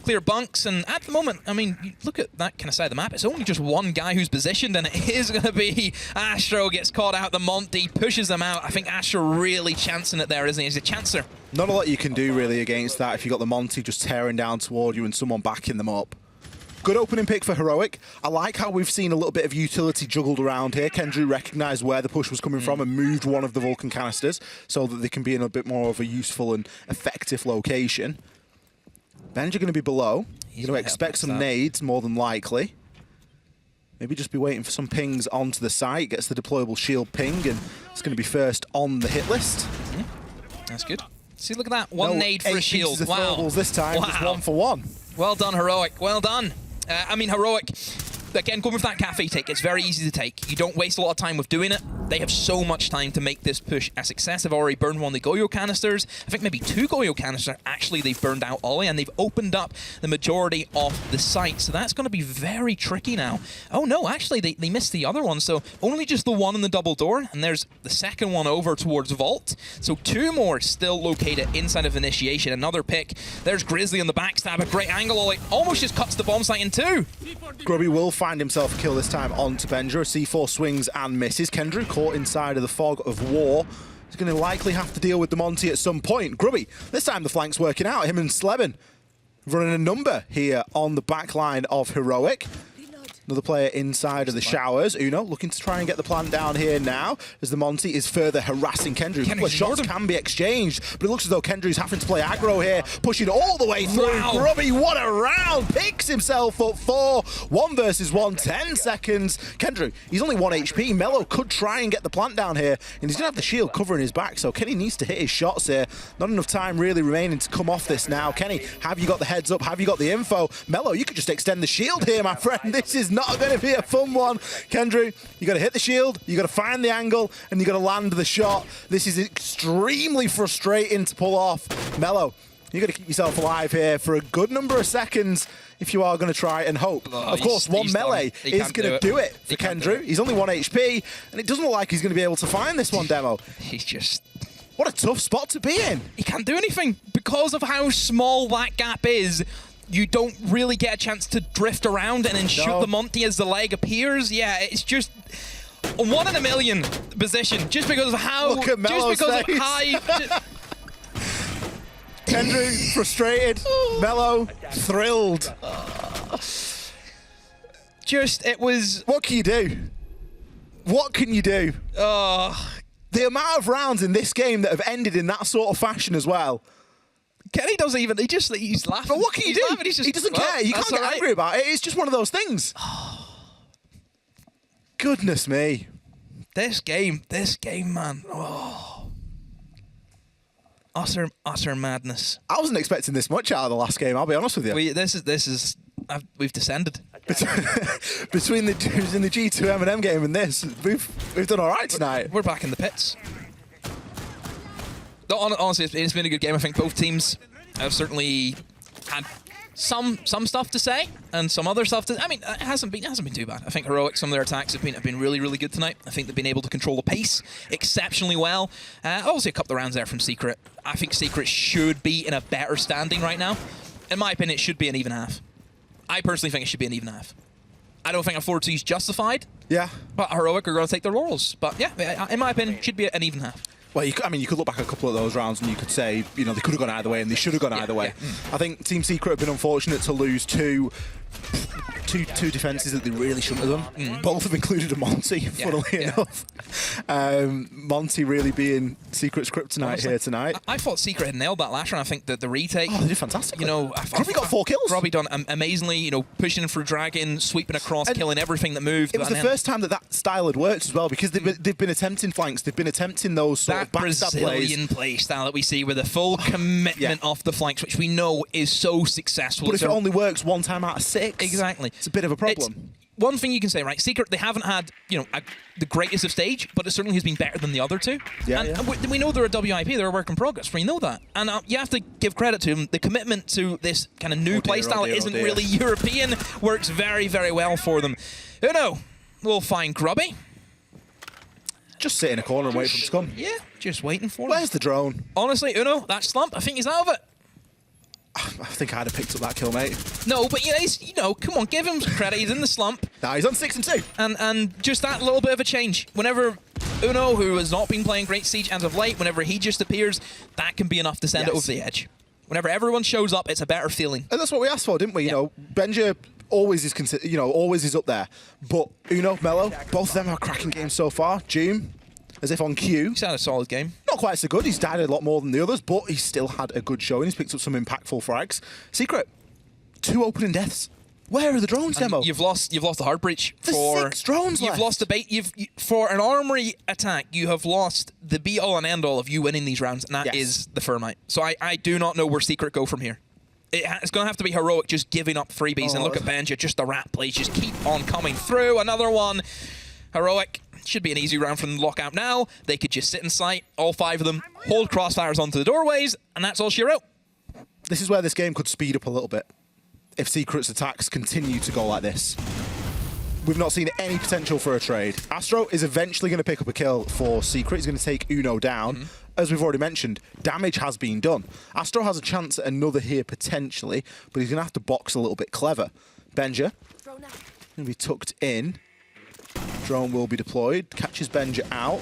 Clear bunks, and at the moment, I mean, you look at that kind of side of the map, it's only just one guy who's positioned, and it is going to be Astro gets caught out. The Monty pushes them out. I think Astro really chancing it there, isn't he? He's a chancer. Not a lot you can do really against that if you've got the Monty just tearing down toward you and someone backing them up. Good opening pick for Heroic. I like how we've seen a little bit of utility juggled around here. Kendrew recognised where the push was coming from and moved one of the Vulcan canisters so that they can be in a bit more of a useful and effective location. Benji going to be below. You're going to expect some nades, more than likely. Maybe just be waiting for some pings onto the site. Gets the deployable shield ping, and it's going to be first on the hit list. That's good. See, look at that. One nade for a shield. Wow. This time, just 1 for 1. Well done, Heroic. Well done. I mean, Heroic, again, going with that Cafe take, it's very easy to take. You don't waste a lot of time with doing it. They have so much time to make this push a success. They've already burned one of the Goyo canisters. I think maybe 2 Goyo canisters. Actually, they've burned out Ollie, and they've opened up the majority of the site. So that's going to be very tricky now. Oh, no, actually, they missed the other one. So only just the one in the double door, and there's the second one over towards Vault. So 2 more still located inside of Initiation. Another pick. There's Grizzly on the backstab. A great angle. Ollie almost just cuts the bomb site in 2. Grubby will find himself a kill this time onto Benja. C4 swings and misses. Kendrew caught inside of the fog of war. He's going to likely have to deal with the Monty at some point. Grubby, this time the flank's working out. Him and Sleben running a number here on the back line of Heroic. Another player inside of the showers. Uno looking to try and get the plant down here now as the Monty is further harassing Kendrew. A couple of shots can be exchanged, but it looks as though Kendrew's having to play aggro here, pushing all the way through. Wow. Grubby, what a round! Picks himself up for 1 versus 1, 10 seconds. Kendrew, he's only 1 HP. Mello could try and get the plant down here, and he's going to have the shield covering his back, so Kenny needs to hit his shots here. Not enough time really remaining to come off this now. Kenny, have you got the heads up? Have you got the info? Mello, you could just extend the shield here, my friend. This is not going to be a fun one. Kendrew, you got to hit the shield, you got to find the angle, and you got to land the shot. This is extremely frustrating to pull off. Mello, you got to keep yourself alive here for a good number of seconds if you are going to try and hope. Of course, one melee is going to do it for Kendrew. He's only 1 HP, and it doesn't look like he's going to be able to find this one, Demo. He's just... What a tough spot to be in. He can't do anything because of how small that gap is. You don't really get a chance to drift around and then shoot the Monty as the leg appears. Yeah, it's just a 1 in a million position just because of how... Look at Mello's just because face. of high... Kendrew, frustrated. Mello, thrilled. Just, it was... What can you do? What can you do? The amount of rounds in this game that have ended in that sort of fashion as well. Kenny doesn't even, he's laughing. But what can you do? He doesn't care. You can't get angry about it. It's just one of those things. Goodness me. This game, man. Utter madness. I wasn't expecting this much out of the last game, I'll be honest with you. We've descended. Between the dudes in the G2 M&M game and this, we've done all right tonight. We're back in the pits. No, honestly, it's been a good game. I think both teams have certainly had some stuff to say and some other stuff to... I mean, it hasn't been too bad. I think Heroic, some of their attacks have been really, really good tonight. I think they've been able to control the pace exceptionally well. Obviously, a couple of rounds there from Secret. I think Secret should be in a better standing right now. In my opinion, it should be an even half. I personally think it should be an even half. I don't think a 4-2 is justified. Yeah. But Heroic are going to take their laurels. But yeah, in my opinion, it should be an even half. Well, you could look back at a couple of those rounds and you could say, they could have gone either way and they should have gone either way. I think Team Secret have been unfortunate to lose two defenses that they really shouldn't have done. Both have included a Monty, funnily enough. Monty really being Secret's kryptonite here tonight. I thought Secret had nailed that last round. I think that the retake... Oh, they did fantastic. Grubby got 4 kills. Grubby done amazingly, pushing through Dragon, sweeping across, and killing everything that moved. It was the first time that style had worked as well, because they've been attempting flanks, they've been attempting those sort of backstab Brazilian play style that we see with a full commitment off the flanks, which we know is so successful. But if it only works 1 time out of 6... Exactly. It's a bit of a problem. one thing you can say, right? Secret, they haven't had, the greatest of stage, but it certainly has been better than the other two. Yeah, and we know they're a WIP, they're a work in progress. We know that, and you have to give credit to them. The commitment to this kind of new playstyle isn't really European. Works very, very well for them. Uno will find Grubby. Just sit in a corner and wait for him to come. Yeah, just waiting for him. Where's the drone? Honestly, Uno, that slump, I think he's out of it. I think I'd have picked up that kill, mate. No, but come on, give him some credit. He's in the slump. Nah, he's on 6 and 2. And just that little bit of a change. Whenever Uno, who has not been playing great Siege as of late, whenever he just appears, that can be enough to send it over the edge. Whenever everyone shows up, it's a better feeling. And that's what we asked for, didn't we? You know, Benja always is always is up there. But Uno, Mello, both of them are cracking games so far. Doom, as if on cue. He's had a solid game. Not quite so good. He's died a lot more than the others, but he's still had a good showing. He's picked up some impactful frags. Secret, 2 opening deaths. Where are the drones, Demo? You've lost the hard breach. There's 6 drones You've left. lost the bait. For an armory attack, you have lost the be-all and end-all of you winning these rounds, and that is the Thermite. So I do not know where Secret go from here. It's going to have to be Heroic just giving up freebies, and look at Benja, just the rat plays, just keep on coming through. Another one. Heroic. Should be an easy round from the lockout now. They could just sit in sight, all 5 of them, hold crossfires onto the doorways, and that's all she wrote. This is where this game could speed up a little bit if Secret's attacks continue to go like this. We've not seen any potential for a trade. Astro is eventually going to pick up a kill for Secret. He's going to take Uno down. As we've already mentioned, damage has been done. Astro has a chance at another here potentially, but he's going to have to box a little bit clever. Benja going to be tucked in. Drone will be deployed, catches Benja out.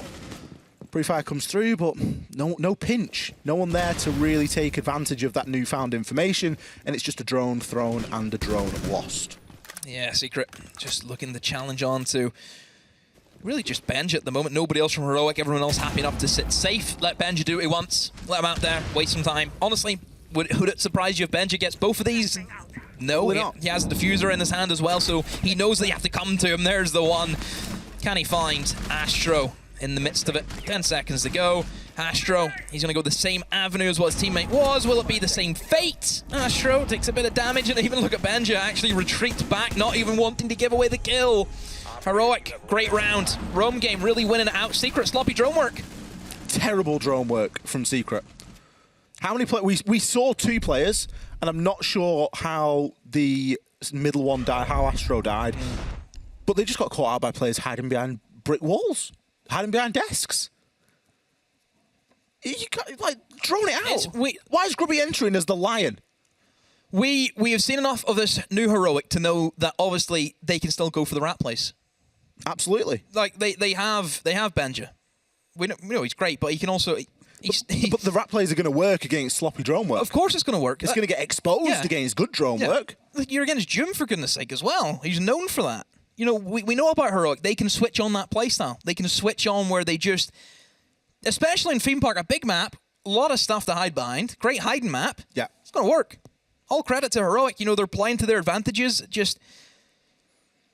Pre-fire comes through, but no pinch. No one there to really take advantage of that newfound information, and it's just a drone thrown and a drone lost. Yeah, Secret just looking to challenge on to really just Benja at the moment. Nobody else from Heroic, everyone else happy enough to sit safe. Let Benja do what he wants. Let him out there, waste some time. Honestly, would it surprise you if Benja gets both of these? No, he has the diffuser in his hand as well, so he knows they have to come to him. There's the one. Can he find Astro in the midst of it? 10 seconds to go. Astro, he's going to go the same avenue as what his teammate was. Will it be the same fate? Astro takes a bit of damage, and even look at Benja actually retreats back, not even wanting to give away the kill. Heroic, great round. Rome game really winning it out. Secret, sloppy drone work. Terrible drone work from Secret. How many players? We saw 2 players, and I'm not sure how the middle one died, how Astro died. But they just got caught out by players hiding behind brick walls, hiding behind desks. You can't, drone it out. Why is Grubby entering as the lion? We have seen enough of this new Heroic to know that obviously they can still go for the rat place. Absolutely. Like they have Benja. We know he's great, but he can also. But the rat plays are going to work against sloppy drone work. Of course, it's going to work. It's going to get exposed against good drone work. You're against Jim, for goodness sake, as well. He's known for that. We know about Heroic. They can switch on that playstyle. They can switch on where they just, especially in Theme Park, a big map, a lot of stuff to hide behind. Great hiding map. Yeah. It's going to work. All credit to Heroic. They're playing to their advantages. Just,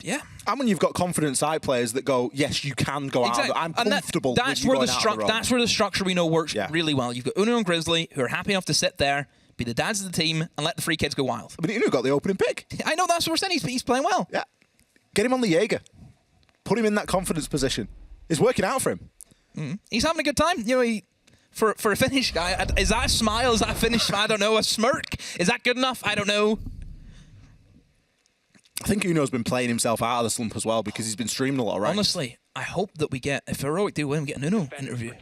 yeah. And when you've got confident side players that go, yes, you can go out. I'm comfortable with you going out on the road. That's where the structure we know works really well. You've got Uno and Grizzly, who are happy enough to sit there, be the dads of the team, and let the free kids go wild. But Uno got the opening pick. I know, that's what we're saying. He's playing well. Yeah. Get him on the Jaeger. Put him in that confidence position. It's working out for him. He's having a good time. For a Finnish guy, is that a smile? Is that a Finnish? I don't know. A smirk? Is that good enough? I don't know. I think Uno's been playing himself out of the slump as well because he's been streaming a lot, right? Honestly, I hope that we get, if Heroic do win, we get an Uno interview.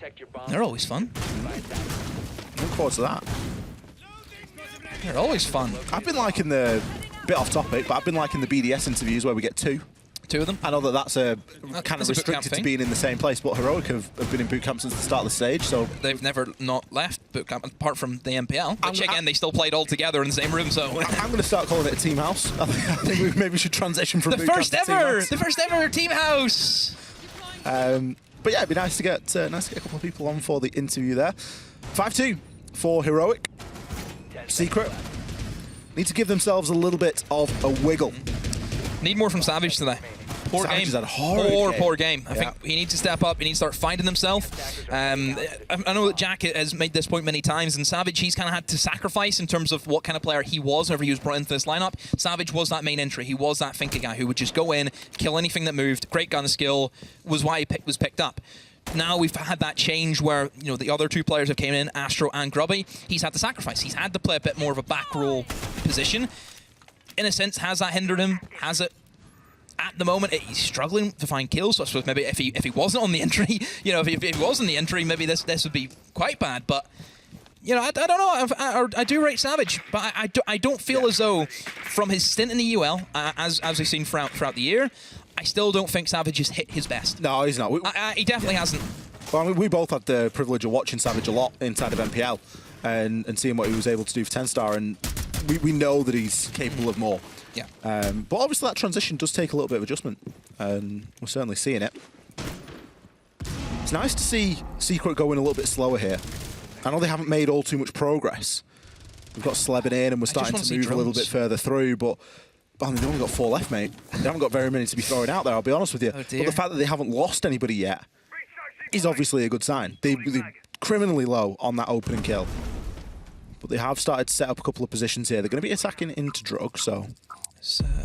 They're always fun. Look forward to that. They're always fun. I've been liking the, bit off topic, but I've been liking the BDS interviews where we get 2. 2 of them. I know that's kind of restricted to being in the same place, but Heroic have been in boot camp since the start of the stage, so... They've never not left boot camp, apart from the MPL, which again, they still played all together in the same room, so... I'm going to start calling it a team house. I think we maybe should transition from boot camp to team house. The first ever team house! But yeah, it'd be nice to get a couple of people on for the interview there. 5-2 for Heroic. Secret need to give themselves a little bit of a wiggle. Need more from Savage today. Poor Savage game. has had a horrid Poor game. I Yeah. think he needs to step up. He needs to start finding himself. I know that Jack has made this point many times, and Savage, he's kind of had to sacrifice in terms of what kind of player he was whenever he was brought into this lineup. Savage was that main entry. He was that thinker guy who would just go in, kill anything that moved. Great gun skill was why he was picked up. Now we've had that change where, you know, the other two players have came in, Astro and Grubby. He's had to sacrifice. He's had to play a bit more of a back roll position. In a sense, has that hindered him? Has it? At the moment, he's struggling to find kills. So I suppose maybe if he wasn't on the entry, you know, if he was on the entry, maybe this would be quite bad. But you know, I don't know. I do rate Savage, but I don't feel as though from his stint in the UL, as we've seen throughout the year, I still don't think Savage has hit his best. No, he's not. He definitely hasn't. Well, I mean, we both had the privilege of watching Savage a lot inside of MPL and seeing what he was able to do for 10-star, and we know that he's capable of more. Yeah. But obviously that transition does take a little bit of adjustment, and we're certainly seeing it. It's nice to see Secret going a little bit slower here. I know they haven't made all too much progress. We've got Slebin in, and we're starting to move a little bit further through, but I mean, they've only got 4 left, mate. They haven't got very many to be throwing out there, I'll be honest with you. Oh, but the fact that they haven't lost anybody yet is obviously a good sign. They're criminally low on that opening kill. But they have started to set up a couple of positions here. They're going to be attacking into Drug, so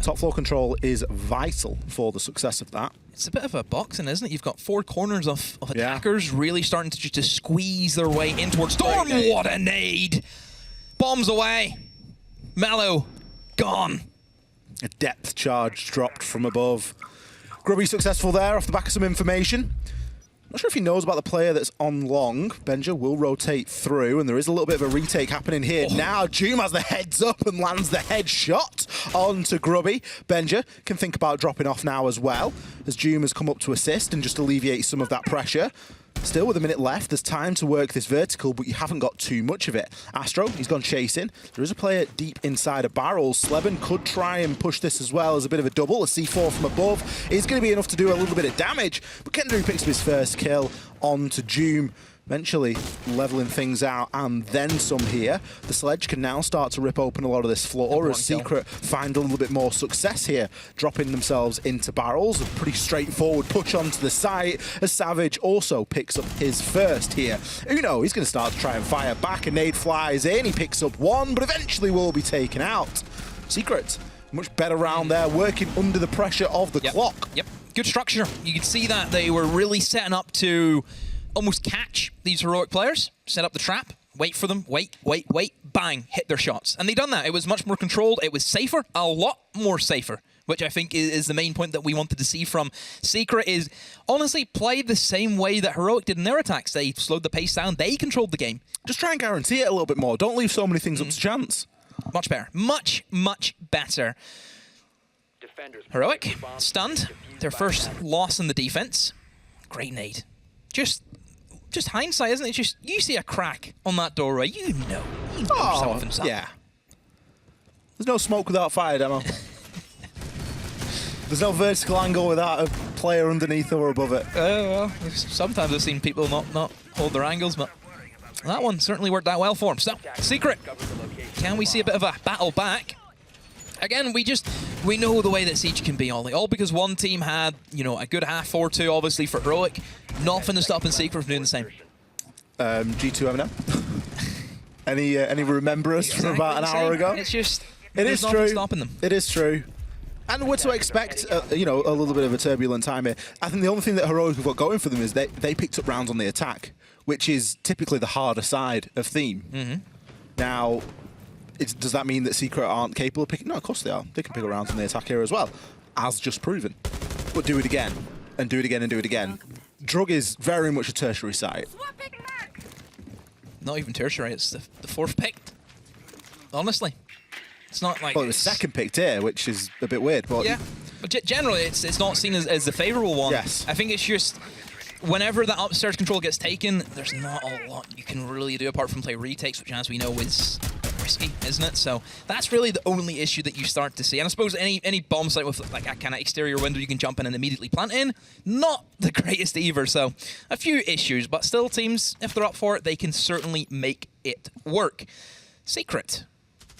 top floor control is vital for the success of that. It's a bit of a boxing, isn't it? You've got 4 corners of attackers really starting to squeeze their way in towards Storm. What a nade! Bombs away. Mellow, gone. A depth charge dropped from above. Grubby successful there off the back of some information. Not sure if he knows about the player that's on long. Benja will rotate through, and there is a little bit of a retake happening here. Now, Doom has the heads up and lands the headshot onto Grubby. Benja can think about dropping off now as well, as Doom has come up to assist and just alleviate some of that pressure. Still with a minute left, there's time to work this vertical, but you haven't got too much of it. Astro, he's gone chasing. There is a player deep inside a barrel. Slebin could try and push this as well as a bit of a double. A C4 from above is going to be enough to do a little bit of damage, but Kendra picks up his first kill onto Doom, eventually leveling things out, and then some here. The Sledge can now start to rip open a lot of this floor as Secret find a little bit more success here, dropping themselves into barrels. A pretty straightforward push onto the site as Savage also picks up his first here. Uno, he's going to start to try and fire back. A nade flies in, he picks up one, but eventually will be taken out. Secret, much better round there, working under the pressure of the clock. Yep, good structure. You can see that they were really setting up to almost catch these heroic players, set up the trap, wait for them, wait, bang, hit their shots. And they done that. It was much more controlled. It was safer, a lot more safer, which I think is the main point that we wanted to see from Secret, is honestly played the same way that Heroic did in their attacks. They slowed the pace down. They controlled the game. Just try and guarantee it a little bit more. Don't leave so many things up to chance. Much better. Much better. Heroic, stunned. Their first loss in the defense. Great nade. Just hindsight, isn't it? Just, you see a crack on that doorway, you know something's up. Yeah. There's no smoke without fire, Demo. There's no vertical angle without a player underneath or above it. Well, sometimes I've seen people not hold their angles, but that one certainly worked out well for him. So, Secret, can we see a bit of a battle back? Again, we know the way that Siege can be, Ollie. All because one team had, you know, a good half 4-2, obviously, for Heroic. Nothing to stop in Secret from doing the same. G2 Eminem. any remembrance from about an hour ago? It's just, it is nothing true. Stopping them. It is true. And we're to expect, you know, a little bit of a turbulent time here. I think the only thing that Heroic have got going for them is they picked up rounds on the attack, which is typically the harder side of Theme. Now, does that mean that Secret aren't capable of picking? No, of course they are. They can pick up rounds on the attack here as well, as just proven. But do it again, and do it again, and do it again. Drug is very much a tertiary site. Not even tertiary, it's the 4th pick. Honestly. It's not like... Well, it was 2nd picked here, which is a bit weird. But yeah, but generally it's not seen as the favourable one. Yes. I think it's just, whenever that upstairs control gets taken, there's not a lot you can really do apart from play retakes, which as we know is risky, isn't it? So that's really the only issue that you start to see. And I suppose any bomb site with like a kind of exterior window you can jump in and immediately plant in, not the greatest either. So a few issues, but still teams, if they're up for it, they can certainly make it work. Secret.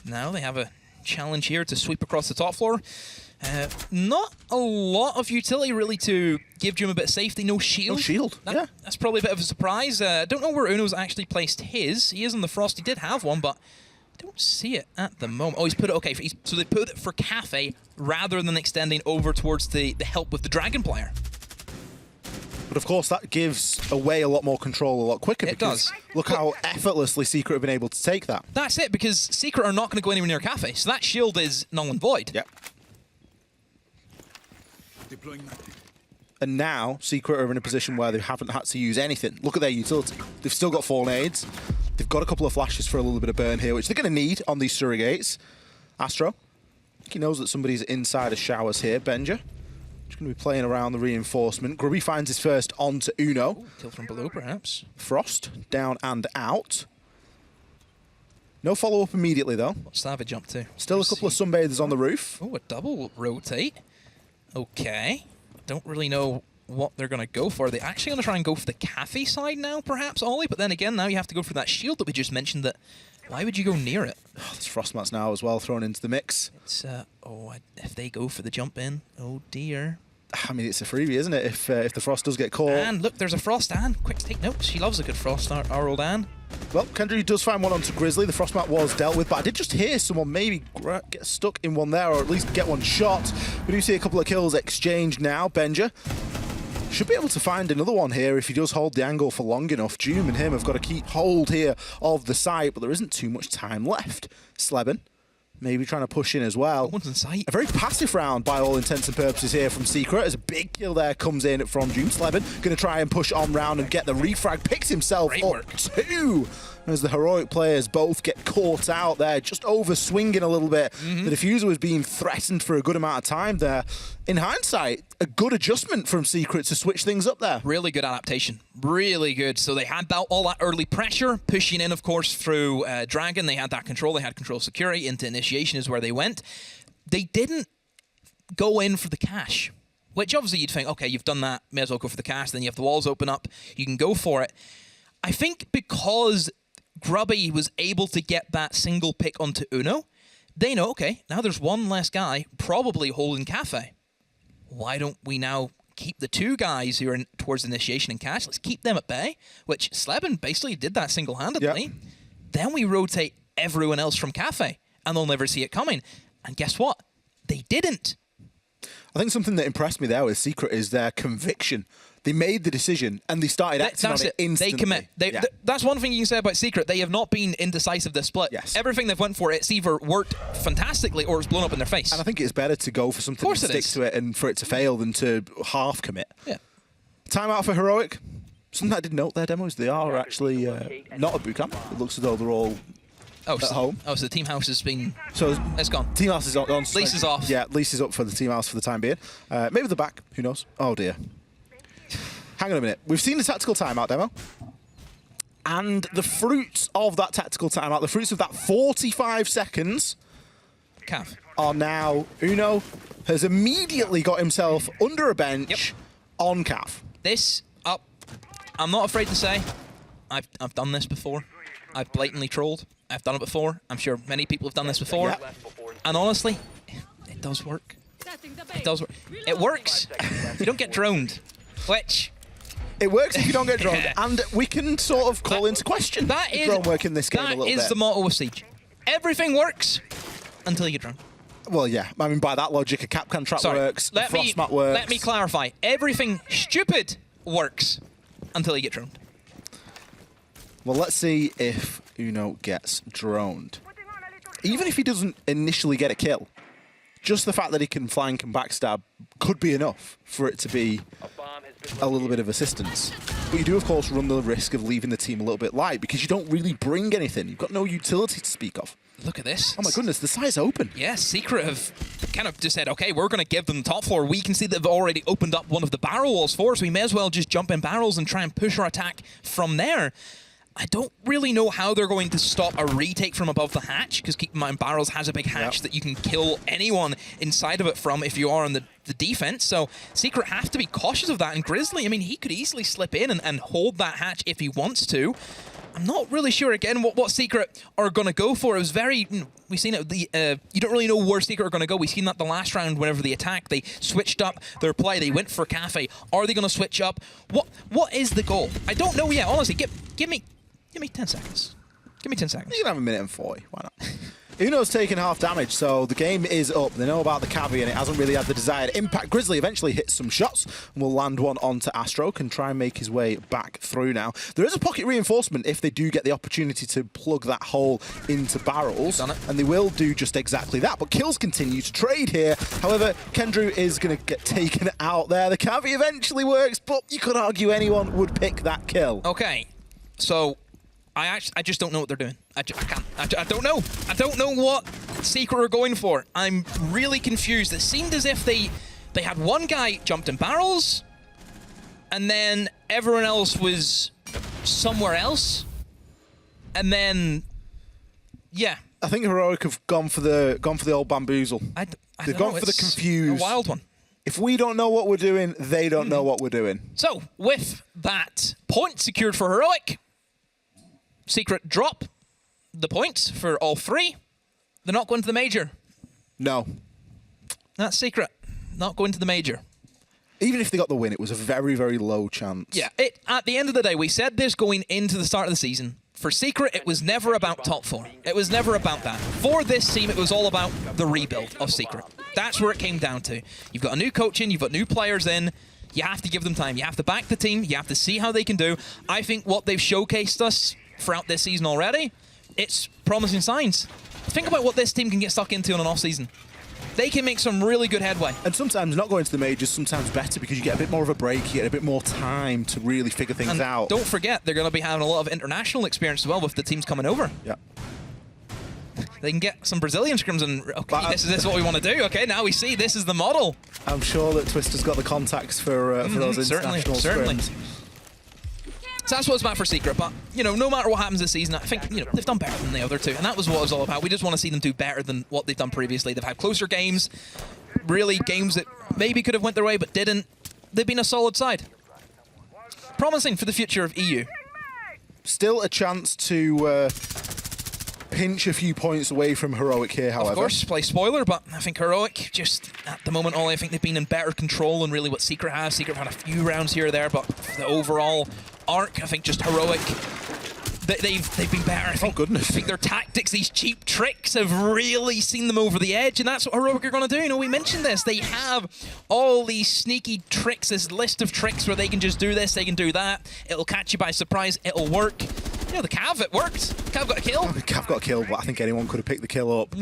Now they have a challenge here to sweep across the top floor. Not a lot of utility, really, to give Doom a bit of safety. No shield. No shield, yeah. That's probably a bit of a surprise. Don't know where Uno's actually placed his. He is on the Frost. He did have one, but I don't see it at the moment. Oh, he's put it, okay, so they put it for Cafe rather than extending over towards the help with the Dragon player. But of course, that gives away a lot more control a lot quicker. It does. Look how effortlessly Secret have been able to take that. That's it, because Secret are not going to go anywhere near Cafe, so that shield is null and void. Yep. And now, Secret are in a position where they haven't had to use anything. Look at their utility. They've still got 4 nades. They've got a couple of flashes for a little bit of burn here, which they're going to need on these surrogates. Astro, I think he knows that somebody's inside of showers here. Benja, just going to be playing around the reinforcement. Grubby finds his first onto Uno. Ooh, kill from below, perhaps. Frost, down and out. No follow-up immediately, though. What's Savage up to? Still a couple of sunbathers on the roof. Oh, a double rotate. Okay. Don't really know what they're going to go for. Are they actually going to try and go for the Cafe side now, perhaps, Ollie? But then again, now you have to go for that shield that we just mentioned. That why would you go near it? Oh, there's Frostmats now as well thrown into the mix. It's, if they go for the jump in, oh dear. I mean, it's a freebie, isn't it, if the Frost does get caught. And look, there's a Frost Anne. Quick, take notes. She loves a good Frost, our old Anne. Well, Kendry does find one onto Grizzly. The Frostmat was dealt with, but I did just hear someone maybe get stuck in one there, or at least get one shot. We do see a couple of kills exchanged now. Benja should be able to find another one here if he does hold the angle for long enough. Doom and him have got to keep hold here of the site, but there isn't too much time left. Sleben maybe trying to push in as well. One's in sight. A very passive round by all intents and purposes here from Secret as a big kill there comes in from Doom. Sleben going to try and push on round and get the refrag. Picks himself up too as the heroic players both get caught out there, just over swinging a little bit. The diffuser was being threatened for a good amount of time there. In hindsight, a good adjustment from Secret to switch things up there. Really good adaptation. Really good. So they had all that early pressure, pushing in, of course, through Dragon. They had that control. They had control security. Into initiation is where they went. They didn't go in for the cash, which obviously you'd think, okay, you've done that, may as well go for the cash. Then you have the walls open up. You can go for it. I think because Grubby was able to get that single pick onto Uno, they know, okay, now there's one less guy probably holding Cafe. Why don't we now keep the 2 guys who are towards initiation and cash? Let's keep them at bay, which Sleben basically did that single-handedly. Yep. Then we rotate everyone else from Cafe, and they'll never see it coming. And guess what? They didn't. I think something that impressed me there with Secret is their conviction. They made the decision and they started acting on it instantly. They commit. That's one thing you can say about Secret. They have not been indecisive this split. Yes. Everything they've went for, it's either worked fantastically or it's blown up in their face. And I think it's better to go for something and stick to it and for it to fail than to half commit. Yeah. Timeout for Heroic. Something I did note their demos, they are actually not at bootcamp. It looks as though they're all at home. Oh, so the team house has been... So it's gone. Team house is on. Lease is off. Yeah, lease is up for the team house for the time being. Maybe the back, who knows? Oh dear. Hang on a minute. We've seen the tactical timeout demo. And the fruits of that tactical timeout, the fruits of that 45 seconds Cav. are now Uno has immediately got himself under a bench on Cav. This up. I'm not afraid to say, I've done this before. I've blatantly trolled. I've done it before. I'm sure many people have done this before. Yeah. And honestly, it does work. It does work. It works. You don't get droned. Which... It works if you don't get droned, and we can sort of call into question that is drone work in this game a little bit. That is the motto of Siege. Everything works until you get droned. Well, yeah. I mean, by that logic, a Capcan trap works, a Frostmat works. Let me clarify. Everything stupid works until you get droned. Well, let's see if Uno gets droned. Even if he doesn't initially get a kill, just the fact that he can flank and backstab could be enough for it to be a little bit of assistance. But you do, of course, run the risk of leaving the team a little bit light because you don't really bring anything. You've got no utility to speak of. Look at this. Oh my goodness, the site's open. Yeah, Secret have kind of just said, okay, we're going to give them the top floor. We can see that they've already opened up one of the barrel walls for us. We may as well just jump in barrels and try and push our attack from there. I don't really know how they're going to stop a retake from above the hatch, because keep in mind, Barrels has a big hatch that you can kill anyone inside of it from if you are on the defense. So Secret have to be cautious of that. And Grizzly, I mean, he could easily slip in and hold that hatch if he wants to. I'm not really sure, again, what Secret are going to go for. It was very... We've seen it. You don't really know where Secret are going to go. We've seen that the last round whenever they attacked. They switched up their play. They went for Cafe. Are they going to switch up? What is the goal? I don't know yet, honestly. Give me 10 seconds. Give me 10 seconds. You can have a minute and 40. Why not? Uno's taken half damage, so the game is up. They know about the Cavi, and it hasn't really had the desired impact. Grizzly eventually hits some shots and will land one onto Astro, can try and make his way back through now. There is a pocket reinforcement if they do get the opportunity to plug that hole into barrels, and they will do just exactly that. But kills continue to trade here. However, Kendrew is going to get taken out there. The Cavi eventually works, but you could argue anyone would pick that kill. Okay, so... I just don't know what they're doing. I don't know. I don't know what Secret are going for. I'm really confused. It seemed as if they had one guy jumped in barrels, and then everyone else was somewhere else, and then yeah. I think Heroic have gone for the old bamboozle. They've gone for the confused. A wild one. If we don't know what we're doing, they don't know what we're doing. So with that point secured for Heroic. Secret drop the points for all three. They're not going to the major. No. That's Secret. Not going to the major. Even if they got the win, it was a very, very low chance. Yeah. At the end of the day, we said this going into the start of the season. For Secret, it was never about top 4. It was never about that. For this team, it was all about the rebuild of Secret. That's where it came down to. You've got a new coach in, you've got new players in. You have to give them time. You have to back the team. You have to see how they can do. I think what they've showcased us throughout this season already, it's promising signs. Think about what this team can get stuck into on an off-season. They can make some really good headway. And sometimes not going to the majors, sometimes better because you get a bit more of a break, you get a bit more time to really figure things out. Don't forget, they're going to be having a lot of international experience as well with the teams coming over. Yeah. They can get some Brazilian scrims and, okay, this is what we want to do. Okay, now we see this is the model. I'm sure that Twister's got the contacts for those international scrims. So that's what it's about for Secret, but, no matter what happens this season, I think, they've done better than the other two, and that was what it was all about. We just want to see them do better than what they've done previously. They've had closer games, really games that maybe could have went their way but didn't. They've been a solid side. Promising for the future of EU. Still a chance to pinch a few points away from Heroic here, however. Of course, play spoiler, but I think Heroic, just at the moment, I think they've been in better control than really what Secret has. Secret have had a few rounds here or there, but the overall arc, I think just Heroic, they've been better. Oh, goodness. I think their tactics, these cheap tricks, have really seen them over the edge, and that's what Heroic are going to do. We mentioned this. They have all these sneaky tricks, this list of tricks where they can just do this, they can do that. It'll catch you by surprise. It'll work. The Cav, it worked. Cav got a kill. The Cav got a kill, but I think anyone could have picked the kill up.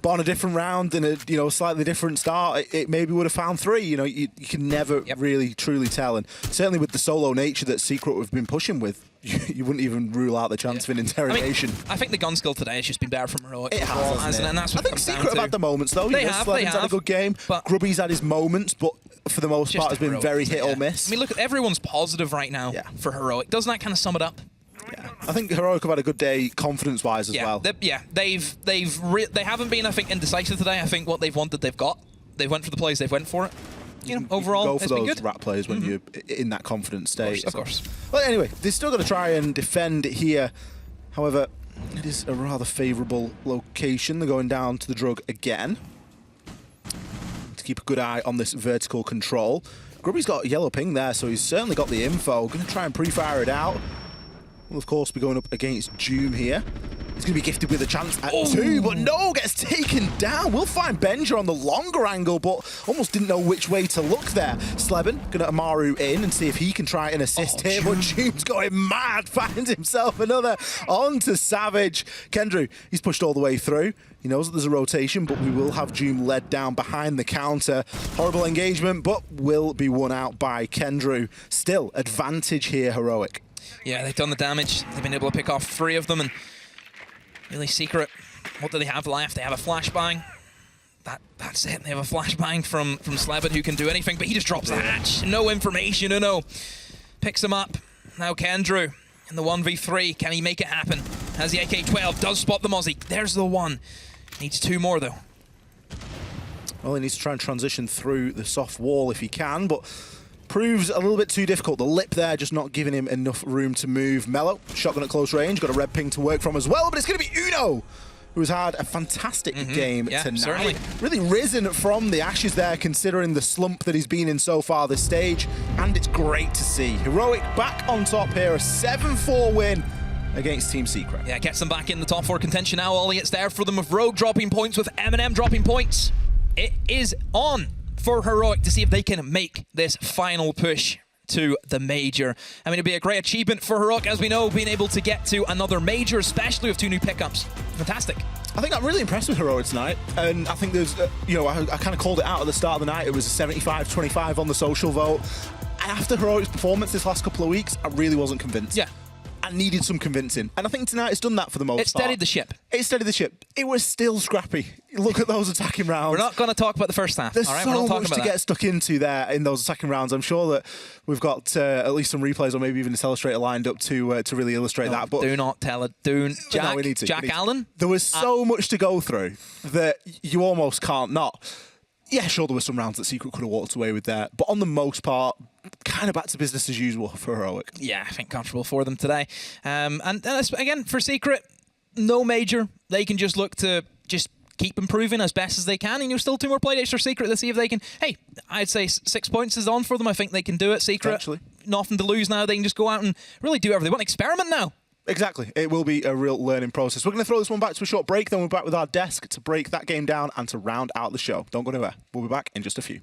But on a different round and a slightly different start, it maybe would have found 3. You can never really truly tell, and certainly with the solo nature that Secret have been pushing with, you wouldn't even rule out the chance of an interrogation. I think the gun skill today has just been better from Heroic. It has, and that's what I think Secret have had the moments though. They have. Slevin's had a good game. Grubby's had his moments, but for the most part, has been very hit or miss. Look at everyone's positive right now for Heroic. Doesn't that kind of sum it up? Yeah, I think Heroic have had a good day confidence-wise as well. They haven't been, I think, indecisive today. I think what they've wanted, they've got. They went for the plays, they've went for it. Overall, go for it's been those good. rat plays when you're in that confident state. Of course. Well, anyway, they're still going to try and defend here. However, it is a rather favourable location. They're going down to the drug again. To keep a good eye on this vertical control. Grubby's got a yellow ping there, so he's certainly got the info. Going to try and pre-fire it out. We'll, of course, be going up against Doom here. He's going to be gifted with a chance at 2, but no, gets taken down. We'll find Benja on the longer angle, but almost didn't know which way to look there. Sleben going to Amaru in and see if he can try and assist here, but Doom's going mad, finds himself another onto Savage. Kendrew, he's pushed all the way through. He knows that there's a rotation, but we will have Doom led down behind the counter. Horrible engagement, but will be won out by Kendrew. Still, advantage here, Heroic. Yeah, they've done the damage. They've been able to pick off 3 of them, and really Secret, what do they have left? They have a flashbang. That's it. They have a flashbang from Sleben, who can do anything, but he just drops the hatch. No information, no. Picks him up. Now Kendrew in the 1v3. Can he make it happen? Has the AK-12, does spot the Mozzie. There's the 1. Needs 2 more, though. Well, he needs to try and transition through the soft wall if he can, but proves a little bit too difficult. The lip there just not giving him enough room to move. Mello, shotgun at close range, got a red ping to work from as well, but it's going to be Uno, who's had a fantastic game tonight. Certainly. Really risen from the ashes there, considering the slump that he's been in so far this stage, and it's great to see. Heroic back on top here, a 7-4 win against Team Secret. Yeah, gets them back in the top 4 contention now, Ollie. It's there for them with Rogue dropping points, with Eminem dropping points. It is on for Heroic to see if they can make this final push to the major. I mean, it'd be a great achievement for Heroic, as we know, being able to get to another major, especially with 2 new pickups. Fantastic. I think I'm really impressed with Heroic tonight, and I think there's, you know, I kind of called it out at the start of the night. It was a 75-25 on the social vote. After Heroic's performance this last couple of weeks, I really wasn't convinced. Yeah. I needed some convincing, and I think tonight it's done that for the most part. It steadied the ship. It steadied the ship. It was still scrappy. Look at those attacking rounds. We're not going to talk about the first half. There's all right? We're so not talking much about to that. get stuck into there in those attacking rounds. I'm sure that we've got at least some replays or maybe even a telestrator lined up to really illustrate that. But do not tell it. Jack, no, we need to. Jack Allen? There was so much to go through that you almost can't not. Yeah, sure, there were some rounds that Secret could have walked away with there, but on the most part, kind of back to business as usual for Heroic. Yeah, I think comfortable for them today. And again, for Secret, no major. They can just look to just keep improving as best as they can, and you're still 2 more playdates for Secret to see if they can. Hey, I'd say 6 points is on for them. I think they can do it. Secret, Actually, nothing to lose now. They can just go out and really do whatever they want. Experiment now. Exactly. It will be a real learning process. We're going to throw this one back to a short break, then we're back with our desk to break that game down and to round out the show. Don't go anywhere. We'll be back in just a few.